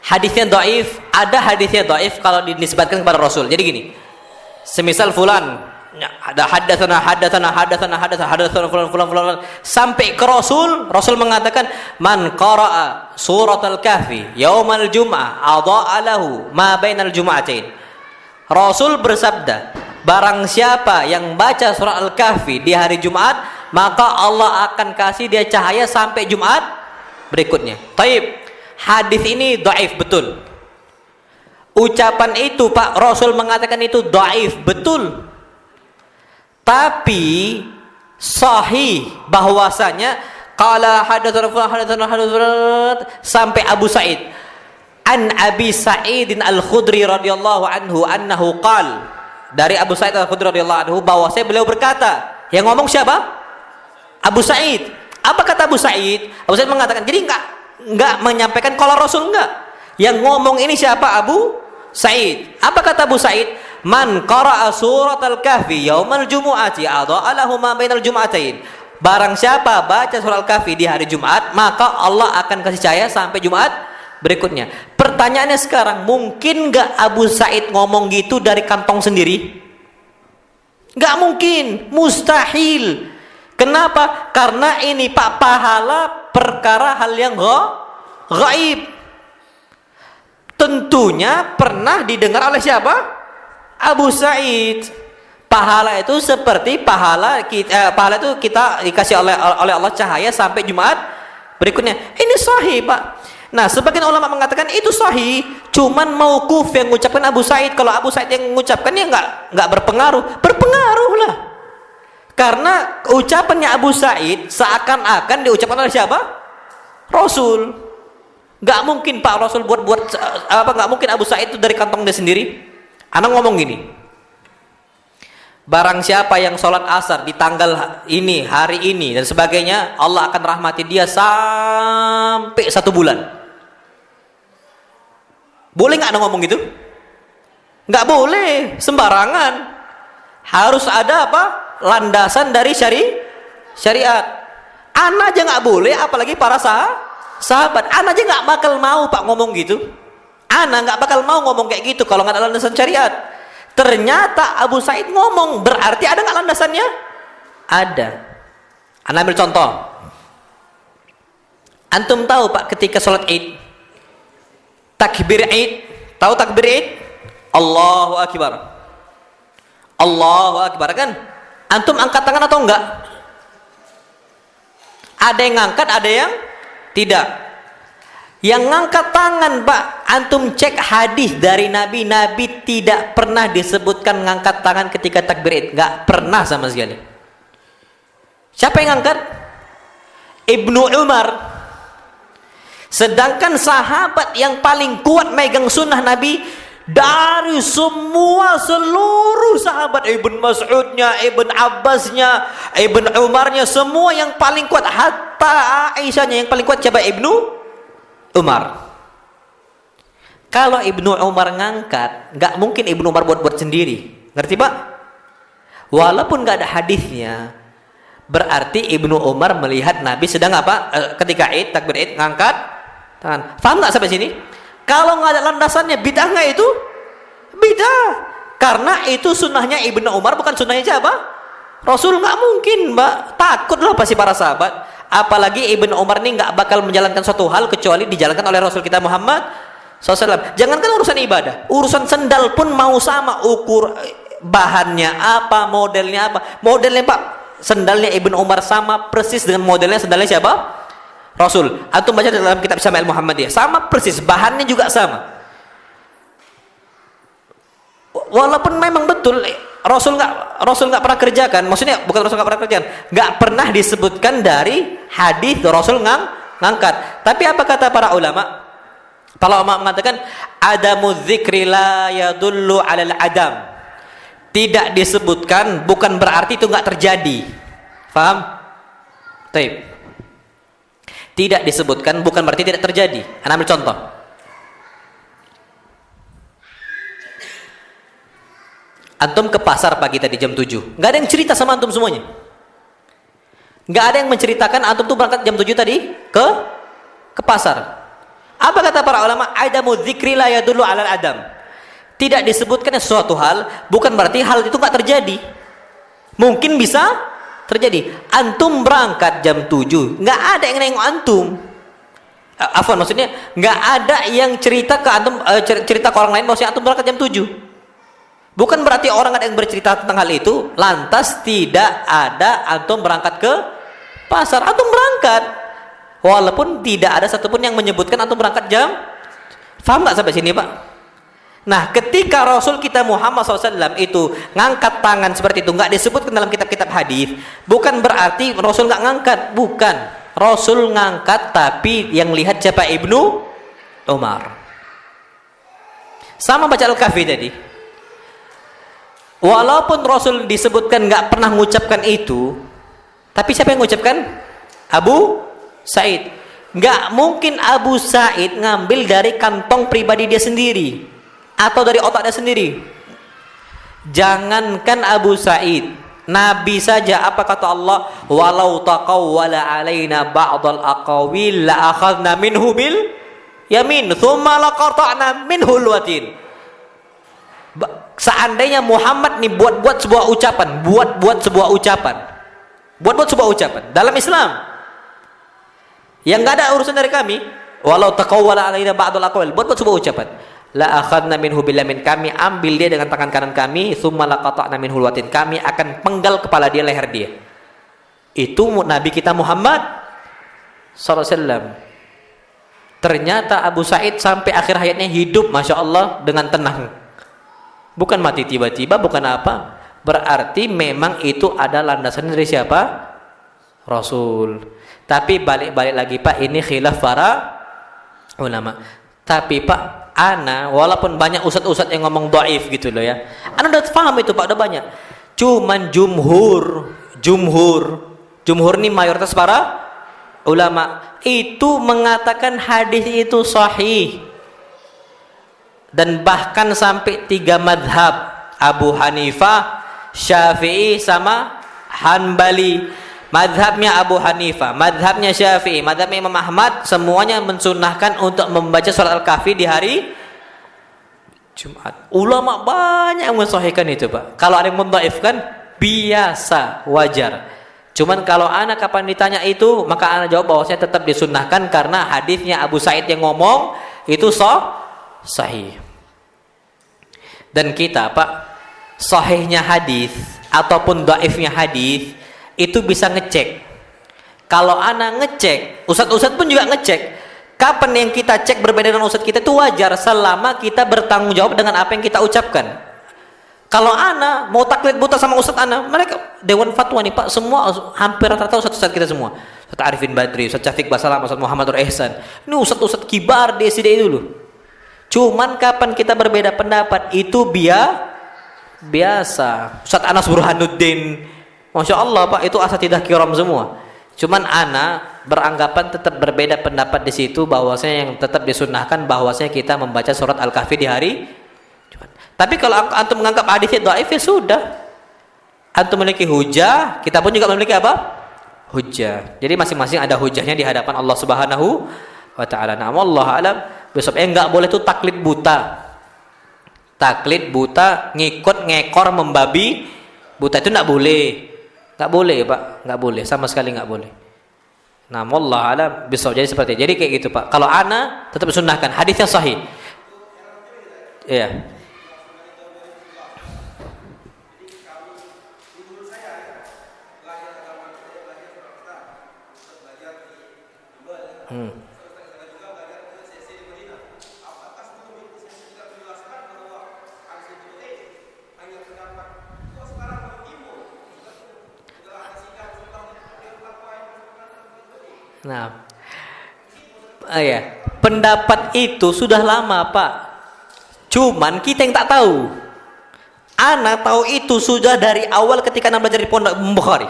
Hadisnya dhaif, ada hadisnya dhaif kalau dinisbatkan kepada Rasul. Jadi gini, semisal fulan hadatsana fulan sampai ke Rasul mengatakan man qara'a suratul kahfi yaumal jum'ah adha'a lahu ma bainal jum'atain. Rasul bersabda, barang siapa yang baca surah Al-Kahfi di hari Jumat, maka Allah akan kasih dia cahaya sampai Jumat berikutnya. Taib, hadis ini dhaif betul. Ucapan itu Pak Rasul mengatakan itu dhaif betul. Tapi sahih bahwasanya qala hadatsana sampai Abu Sa'id an Abi Sa'idin Al-Khudri radhiyallahu anhu annahu qala, dari Abu Sa'id Al-Khudri radhiyallahu anhu bahwasanya beliau berkata, yang ngomong siapa? Abu Sa'id. Apa kata Abu Sa'id? Abu Sa'id mengatakan, jadi enggak menyampaikan kalau Rasul enggak. Yang ngomong ini siapa? Abu Sa'id. Apa kata Abu Sa'id? Man qara'a surat al-kahfi yaumal jumu'ati adha'a lahu ma bainal jum'atain. Barang siapa baca surah Al-Kahfi di hari Jumat, maka Allah akan kasih cahaya sampai Jumat berikutnya. Pertanyaannya sekarang, mungkin nggak Abu Sa'id ngomong gitu dari kantong sendiri? Nggak mungkin, mustahil. Kenapa? Karena ini Pak, pahala perkara hal yang gaib. Tentunya pernah didengar oleh siapa? Abu Sa'id. Pahala itu seperti pahala itu kita dikasih oleh Allah cahaya sampai Jumat berikutnya. Ini sahih Pak. Nah, sebagian ulama mengatakan itu sahih, cuman mauquf yang mengucapkan Abu Sa'id. Kalau Abu Sa'id yang mengucapkannya enggak berpengaruh. Berpengaruh lah. Karena ucapannya Abu Sa'id seakan-akan diucapkan oleh siapa? Rasul. Enggak mungkin Pak Rasul buat enggak mungkin Abu Sa'id itu dari kantong dia sendiri. Anak ngomong gini. Barang siapa yang sholat asar di tanggal ini, hari ini dan sebagainya, Allah akan rahmati dia sampai 1 bulan. Boleh nggak ngomong gitu? Nggak boleh, sembarangan. Harus ada apa? Landasan dari syariat. Anak aja nggak boleh, apalagi para sahabat. Anak aja nggak bakal mau Pak ngomong gitu. Anak nggak bakal mau ngomong kayak gitu kalau nggak ada landasan syariat. Ternyata Abu Sa'id ngomong, berarti ada nggak landasannya? Ada. Anda ambil contoh. Antum tahu Pak, ketika sholat Id, takbir Id, tahu takbir Id? Allahu Akbar. Allahu Akbar kan? Antum angkat tangan atau enggak? Ada yang ngangkat, ada yang tidak. Yang ngangkat tangan Pak, antum cek hadis dari Nabi tidak pernah disebutkan ngangkat tangan ketika takbir Id, nggak pernah sama sekali. Siapa yang ngangkat? Ibnu Umar. Sedangkan sahabat yang paling kuat megang sunnah Nabi dari semua seluruh sahabat, Ibn Mas'udnya, Ibn Abbasnya, Ibn Umarnya, semua yang paling kuat, hatta Aisyahnya yang paling kuat siapa? Ibnu Umar. Kalau Ibnu Umar ngangkat, nggak mungkin Ibnu Umar buat sendiri. Ngerti Pak? Walaupun nggak ada hadisnya, berarti Ibnu Umar melihat Nabi sedang apa? Ketika Id, takbir Id, ngangkat tangan. Paham nggak sampai sini? Kalau nggak ada landasannya, bid'ah nggak itu? Bid'ah. Karena itu sunnahnya Ibnu Umar, bukan sunnahnya siapa? Rasul. Nggak mungkin Mbak. Takutlah pasti para sahabat. Apalagi Ibnu Umar ini nggak bakal menjalankan suatu hal kecuali dijalankan oleh Rasul kita Muhammad SAW. Jangankan urusan ibadah, urusan sendal pun mau sama, ukur bahannya apa, modelnya apa. Modelnya Pak, sendalnya Ibnu Umar sama persis dengan modelnya sendalnya siapa? Rasul. Antum baca dalam kitab Syama'il Muhammadiyah, sama persis, bahannya juga sama. Walaupun memang betul Rasul nggak pernah kerjakan, maksudnya bukan Rasul nggak pernah kerjakan, nggak pernah disebutkan dari hadis Rasul ngangkat. Tapi apa kata para ulama? Para ulama mengatakan adamu dzikri la yadullu 'alal adam. Tidak disebutkan bukan berarti itu nggak terjadi. Paham? Taib. Tidak disebutkan bukan berarti tidak terjadi. Anda ambil contoh. Antum ke pasar pagi tadi jam 7. Nggak ada yang cerita sama antum semuanya. Nggak ada yang menceritakan antum tuh berangkat jam 7 tadi ke pasar. Apa kata para ulama? Adamu dzikri la yadullu 'alal adam. Tidak disebutkan suatu hal bukan berarti hal itu nggak terjadi. Mungkin bisa terjadi. Antum berangkat jam 7, nggak ada yang nengok antum. Afwan, maksudnya nggak ada yang cerita ke antum, cerita ke orang lain bahwa antum berangkat jam 7. Bukan berarti orang ada yang bercerita tentang hal itu, lantas tidak ada antum berangkat ke pasar. Antum berangkat, walaupun tidak ada satupun yang menyebutkan antum berangkat jam. Faham nggak sampai sini, Pak? Nah, ketika Rasul kita Muhammad SAW itu ngangkat tangan seperti itu, nggak disebutkan dalam kitab-kitab hadis, bukan berarti Rasul nggak ngangkat, bukan. Rasul ngangkat, tapi yang lihat siapa? Ibnu Umar. Sama baca Al-Kahfi tadi. Walaupun Rasul disebutkan nggak pernah mengucapkan itu, tapi siapa yang mengucapkan? Abu Sa'id. Nggak mungkin Abu Sa'id ngambil dari kantong pribadi dia sendiri atau dari otak dia sendiri. Jangankan Abu Sa'id, Nabi saja, apa kata Allah? Walau taqawwala alaina ba'dal aqawil la akhadna minhu bil yamin thumma laqata'na minhu alwatin. Seandainya Muhammad nih buat sebuah ucapan, buat sebuah ucapan dalam Islam yang enggak ada urusan dari kami, walau taqawwala alaina ba'dal aqawil, buat sebuah ucapan, la akhadna minhu bil yamin, kami ambil dia dengan tangan kanan kami, thumma laqata'na minhu alwatin, kami akan penggal kepala dia, leher dia. Itu Nabi kita Muhammad sallallahu alaihi wasallam. Ternyata Abu Sa'id sampai akhir hayatnya hidup, masya Allah, dengan tenang, bukan mati tiba-tiba, bukan apa. Berarti memang itu ada landasan dari siapa? Rasul. Tapi balik-balik lagi, Pak, ini khilaf para ulama. Tapi Pak, ana walaupun banyak ustadz-ustadz yang ngomong dhaif gitu loh ya, ana udah paham itu, Pak, udah banyak. Cuman jumhur ini mayoritas para ulama itu mengatakan hadis itu sahih. Dan bahkan sampai 3 madhab, Abu Hanifah, Syafi'i sama Hanbali. Madhabnya Abu Hanifah, madhabnya Syafi'i, madhabnya Imam Ahmad, semuanya mensunahkan untuk membaca surat Al-Kahfi di hari Jumat. Ulama banyak yang mensahihkan itu, Pak. Kalau ada yang mendhaifkan, biasa, wajar. Cuman kalau anak kapan ditanya itu, maka anak jawab bahwasanya tetap disunnahkan karena hadisnya Abu Sa'id yang ngomong itu sahih. Dan kita, Pak, sahihnya hadis ataupun dhaifnya hadis itu bisa ngecek. Kalau anak ngecek, ustadz pun juga ngecek. Kapan yang kita cek berbeda dengan ustadz kita itu wajar selama kita bertanggung jawab dengan apa yang kita ucapkan. Kalau anak mau taklid buta sama ustadz anak, mereka dewan fatwa nih, Pak, semua hampir rata-rata ustadz kita semua. Ustadz Arifin Badri, Ustadz Syafiq Basalam, Ustadz Muhammad Nur Ihsan. Ini ustadz kibar di SD dulu. Cuman kapan kita berbeda pendapat itu biasa. Ustadz Anas Burhanuddin, masya Allah, Pak, itu asatidah kiram semua. Cuman ana beranggapan tetap berbeda pendapat di situ, bahwasanya yang tetap disunnahkan bahwasanya kita membaca surat Al-Kahfi di hari Jumat. Tapi kalau antum menganggap hadisnya dhaif, ya sudah. Antum memiliki hujah, kita pun juga memiliki apa? Hujah. Jadi masing-masing ada hujahnya di hadapan Allah Subhanahu wa taala. Nah, wallahu alam. Besok enggak boleh tuh taklid buta. Taklid buta, ngikut ngekor membabi buta itu enggak boleh. Nggak boleh, Pak, nggak boleh, sama sekali nggak boleh. Nah, wallahu alam, bisa jadi seperti itu. Jadi kayak gitu, Pak. Kalau ana tetap sunnahkan, hadisnya sahih. Iya. Nah, ya, pendapat itu sudah lama, Pak. Cuman kita yang tak tahu. Ana tahu itu sudah dari awal ketika ana belajar di Pondok Bukhari.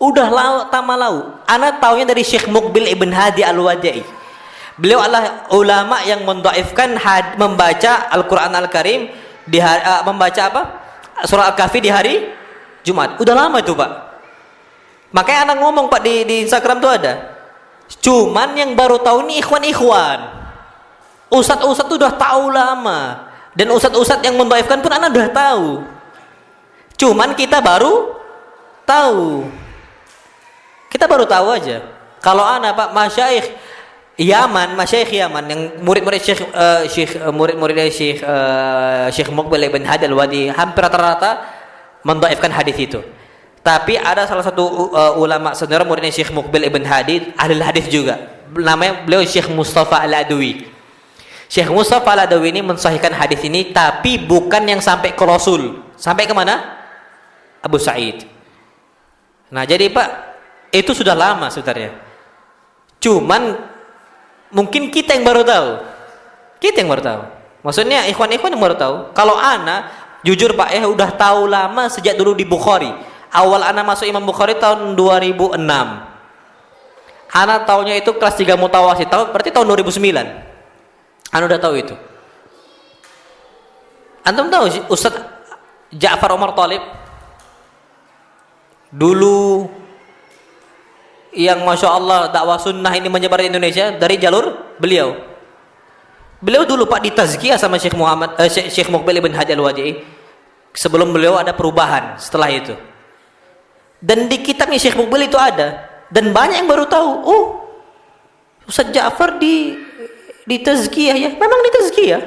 Udah lama lau. Ana taunya dari Syekh Muqbil Ibn Hadi Al-Wadi'i. Beliau adalah ulama yang mendhaifkan membaca Al-Qur'an Al-Karim di membaca apa? Surah Al-Kahfi di hari Jumat. Udah lama itu, Pak. Makanya anak ngomong, Pak, di Instagram tuh ada. Cuman yang baru tahu ini ikhwan-ikhwan. Ustadz-ustadz tuh udah tahu lama. Dan ustadz-ustadz yang mendhaifkan pun anak udah tahu. Cuman kita baru tahu. Kita baru tahu aja. Kalau ana Pak masyayikh Yaman yang murid-murid murid-murid Syekh Muqbil Ibn Hadi Al-Wadi hampir rata-rata mendhaifkan hadis itu. Tapi ada salah satu ulama senior muridnya Syekh Muqbil Ibn Hadi, ahli hadis juga. Namanya beliau Syekh Mustafa Al-Adawi. Syekh Mustafa Al-Adawi ini mensahihkan hadis ini, tapi bukan yang sampai ke Rasul. Sampai ke mana? Abu Sa'id. Nah, jadi Pak, itu sudah lama sebenarnya. Cuman mungkin kita yang baru tahu. Kita yang baru tahu. Maksudnya ikhwan-ikhwan yang baru tahu. Kalau ana jujur Pak, udah tahu lama sejak dulu di Bukhari. Awal ana masuk Imam Bukhari tahun 2006. Ana taunya itu kelas 3 mutawasid, berarti tahun 2009. Ana udah tahu itu. Antum tahu Ustaz Ja'far Umar Thalib? Dulu yang Masya Allah dakwah sunnah ini menyebar di Indonesia dari jalur beliau. Beliau dulu Pak ditazkiyah sama Syekh Muqbil Ibn Hadi Al-Wadi. Sebelum beliau ada perubahan setelah itu. Dan di kitabnya Syekh Muqbil itu ada, dan banyak yang baru tahu. Oh, Ustaz Ja'far di tazkiyah ya. Memang di tazkiyah.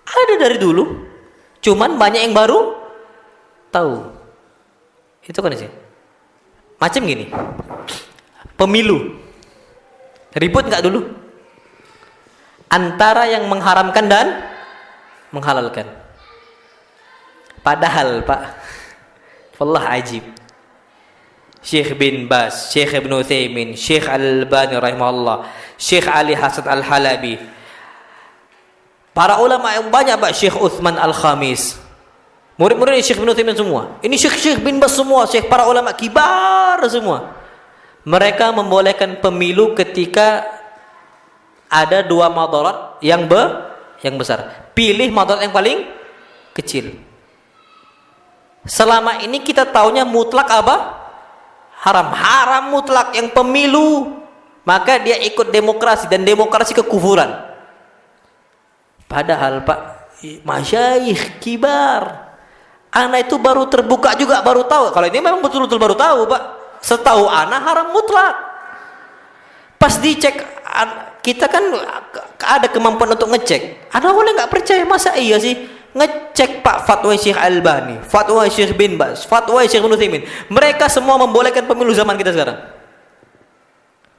Ada dari dulu. Cuman banyak yang baru tahu. Itu kan sih. Macam gini. Pemilu. Ribut enggak dulu? Antara yang mengharamkan dan menghalalkan. Padahal Pak, wallah ajib. Syekh bin Bas, Syekh Ibn Utsaimin, Syekh Al-Albani rahimahullah, Syekh Ali Hasan Al-Halabi, para ulama yang banyak Pak, Syekh Utsman Al-Khamis, murid-murid Syekh Ibn Utsaimin semua. Ini Syekh bin Bas semua, Syekh para ulama kibar semua. Mereka membolehkan pemilu ketika ada dua madarat yang besar. Pilih madarat yang paling kecil. Selama ini kita taunya mutlak apa? Haram mutlak yang pemilu, maka dia ikut demokrasi, dan demokrasi kekufuran. Padahal Pak, masyayikh kibar, ana itu baru terbuka juga, baru tahu. Kalau ini memang betul-betul baru tahu Pak. Setahu ana haram mutlak. Pas dicek, kita kan ada kemampuan untuk ngecek. Ana boleh nggak percaya, masa iya sih? Ngecek Pak fatwa Syekh Albani, fatwa Syekh bin Bas, fatwa Syekh Ibn Utsaimin. Mereka semua membolehkan pemilu zaman kita sekarang.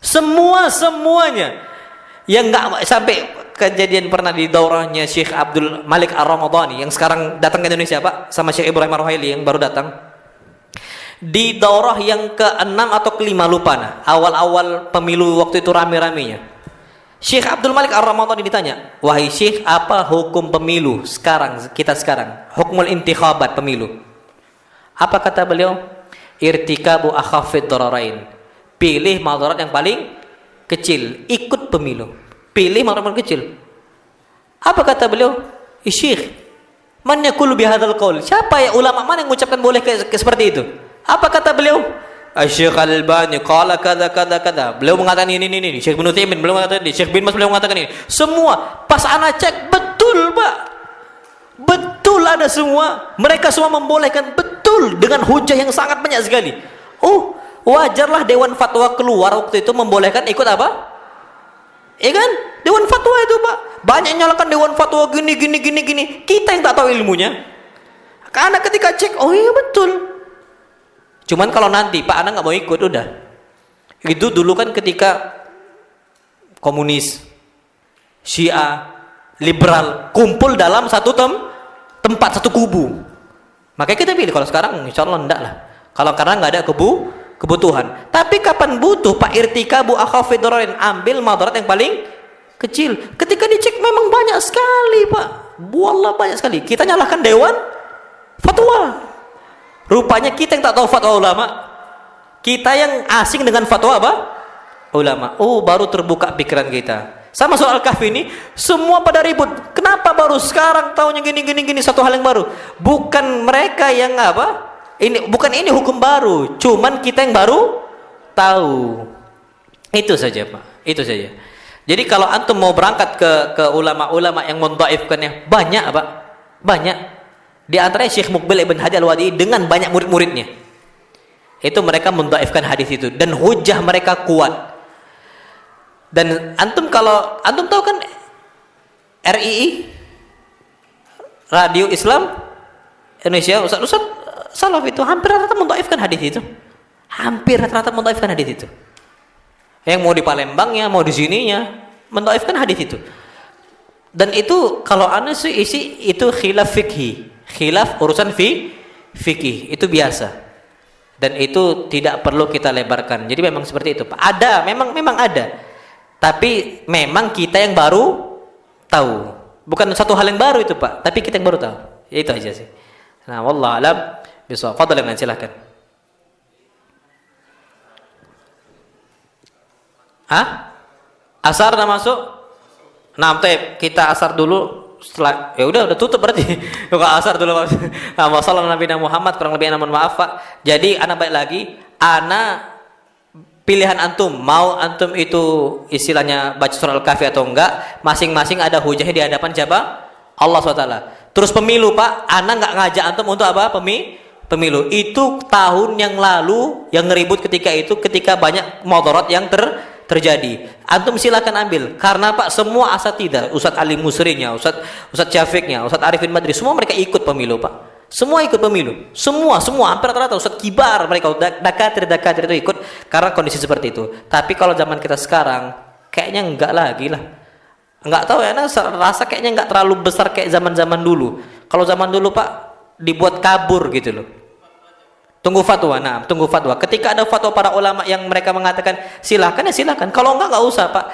Semuanya. Yang nggak sampai kejadian pernah di daurahnya Syekh Abdul Malik Ar-Ramadhani yang sekarang datang ke Indonesia Pak, sama Syekh Ibrahim Ar-Ruhaili yang baru datang. Di daurah yang ke-6 atau ke-5 lupa nah. Awal-awal pemilu waktu itu rame-ramenya. Syekh Abdul Malik Ar-Ramadhani ditanya, wahai Syekh, apa hukum pemilu sekarang, kita sekarang? Hukmul intikhabat, pemilu. Apa kata beliau? Irtikabu akhafid dararain. Pilih madarat yang paling kecil, ikut pemilu. Pilih madarat yang kecil. Apa kata beliau? Syekh, man yaqulu bihadzal qaul? Siapa ya ulama mana yang mengucapkan boleh seperti itu? Apa kata beliau? Syekh Al-Albani qala kada. Beliau mengatakan ini. Syekh Ibn Utsaimin beliau mengatakan ini. Syekh bin Bas beliau mengatakan ini. Semua pas ana cek betul, Pak. Betul ada semua. Mereka semua membolehkan betul dengan hujah yang sangat banyak sekali. Oh, wajarlah Dewan Fatwa keluar waktu itu membolehkan ikut apa? Iya kan? Dewan Fatwa itu, Pak. Banyak nyalakan Dewan Fatwa gini. Kita yang tak tahu ilmunya. Karena ketika cek, oh iya betul. Cuman kalau nanti Pak Ana nggak mau ikut, udah. Itu dulu kan ketika komunis, Syiah, liberal kumpul dalam satu tempat, satu kubu. Makanya kita pilih. Kalau sekarang insya Allah enggak lah. Kalau karena nggak ada kebutuhan. Tapi kapan butuh Pak, irtikabu akhafid dararain, ambil madarat yang paling kecil. Ketika dicek memang banyak sekali Pak. Wallah banyak sekali. Kita nyalahkan Dewan Fatwa. Rupanya kita yang tak tahu fatwa ulama. Kita yang asing dengan fatwa apa? Ulama. Oh, baru terbuka pikiran kita. Sama soal Kahfi ini, semua pada ribut. Kenapa baru sekarang tahunya gini, satu hal yang baru. Bukan mereka yang apa? Bukan ini hukum baru. Cuman kita yang baru tahu. Itu saja Pak. Itu saja. Jadi kalau antum mau berangkat ke ulama-ulama yang mendhaifkannya, banyak Pak. Banyak. Di antaranya Syekh Muqbil Ibn Hadi Al-Wadi dengan banyak murid-muridnya. Itu mereka mendhaifkan hadis itu dan hujah mereka kuat. Dan antum tahu kan RII, Radio Islam Indonesia, Ustaz salaf itu hampir rata-rata mendhaifkan hadis itu. Hampir rata-rata mendhaifkan hadis itu. Yang mau di Palembangnya, mau di sininya mendhaifkan hadis itu. Dan itu kalau ana sih isi itu khilaf fikhi. Khilaf urusan fikih itu biasa. Dan itu tidak perlu kita lebarkan. Jadi memang seperti itu. Ada, memang ada. Tapi memang kita yang baru tahu. Bukan satu hal yang baru itu, Pak. Tapi kita yang baru tahu. Ya, itu aja sih. Nah, wallahu alam bisawab. Fadlan, silakan. Asar udah masuk? Nah, kita asar dulu. Setelah ya udah tutup berarti. Bukan asar dulu. Wasallallahu Nabi Muhammad, kurang lebih mohon maaf, Pak. Jadi ana balik lagi, ana pilihan antum, mau antum itu istilahnya baca surah Al-Kahfi atau enggak, masing-masing ada hujahnya di hadapan siapa? Allah SWT. Terus pemilu, Pak, ana enggak ngajak antum untuk apa? Pemilu. Itu tahun yang lalu yang ngeribut ketika banyak mudarat yang terjadi. Antum silakan ambil karena Pak semua asatidzah, Ustaz Ali Musrinya, Ustaz Syafiqnya, Ustaz Arifin Madri, semua mereka ikut pemilu, Pak. Semua ikut pemilu. Semua hampir rata-rata Ustaz kibar mereka dakatir itu ikut karena kondisi seperti itu. Tapi kalau zaman kita sekarang kayaknya enggak lagi lah. Enggak tahu ya, rasa kayaknya enggak terlalu besar kayak zaman-zaman dulu. Kalau zaman dulu, Pak, dibuat kabur gitu loh. Tunggu fatwa. Ketika ada fatwa para ulama yang mereka mengatakan silakan, ya silakan. Kalau enggak usah, Pak.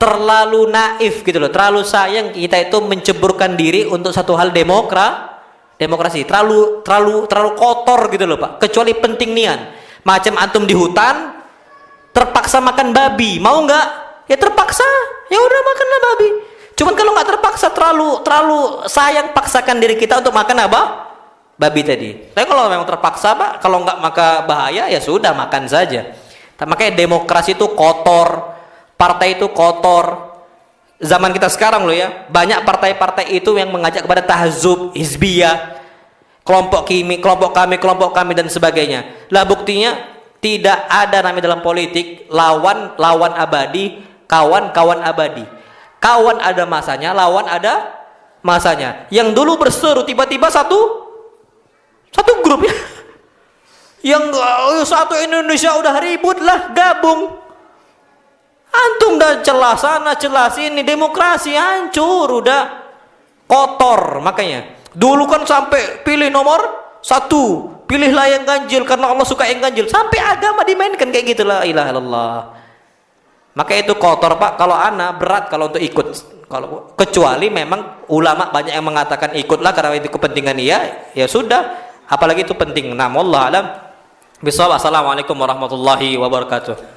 Terlalu naif gitu loh. Terlalu sayang kita itu menceburkan diri untuk satu hal demokrasi. Terlalu kotor gitu loh, Pak. Kecuali penting nian. Macam antum di hutan terpaksa makan babi, mau enggak? Ya terpaksa. Ya udah makanlah babi. Cuman kalau enggak terpaksa, terlalu sayang paksakan diri kita untuk makan apa? Babi tadi. Tapi kalau memang terpaksa, Pak, kalau enggak maka bahaya, ya sudah makan saja. Makanya demokrasi itu kotor, partai itu kotor. Zaman kita sekarang loh ya, banyak partai-partai itu yang mengajak kepada tahzub, hizbiyah, kelompok kami dan sebagainya. Lah buktinya tidak ada namanya dalam politik lawan abadi, kawan abadi. Kawan ada masanya, lawan ada masanya. Yang dulu berseru tiba-tiba satu grup ya, yang satu Indonesia udah ribut lah, gabung. Antum udah celah sana celah sini, demokrasi hancur, udah kotor. Makanya dulu kan sampai pilih nomor 1, pilihlah yang ganjil karena Allah suka yang ganjil, sampai agama dimainkan kayak gitulah. Ilaha illallah. Maka itu kotor, Pak. Kalau ana berat kalau untuk ikut. Kalau kecuali memang ulama banyak yang mengatakan ikutlah karena itu kepentingan dia, ya sudah. Apalagi itu penting. Nah, wallahu alam bisawab. Assalamualaikum warahmatullahi wabarakatuh.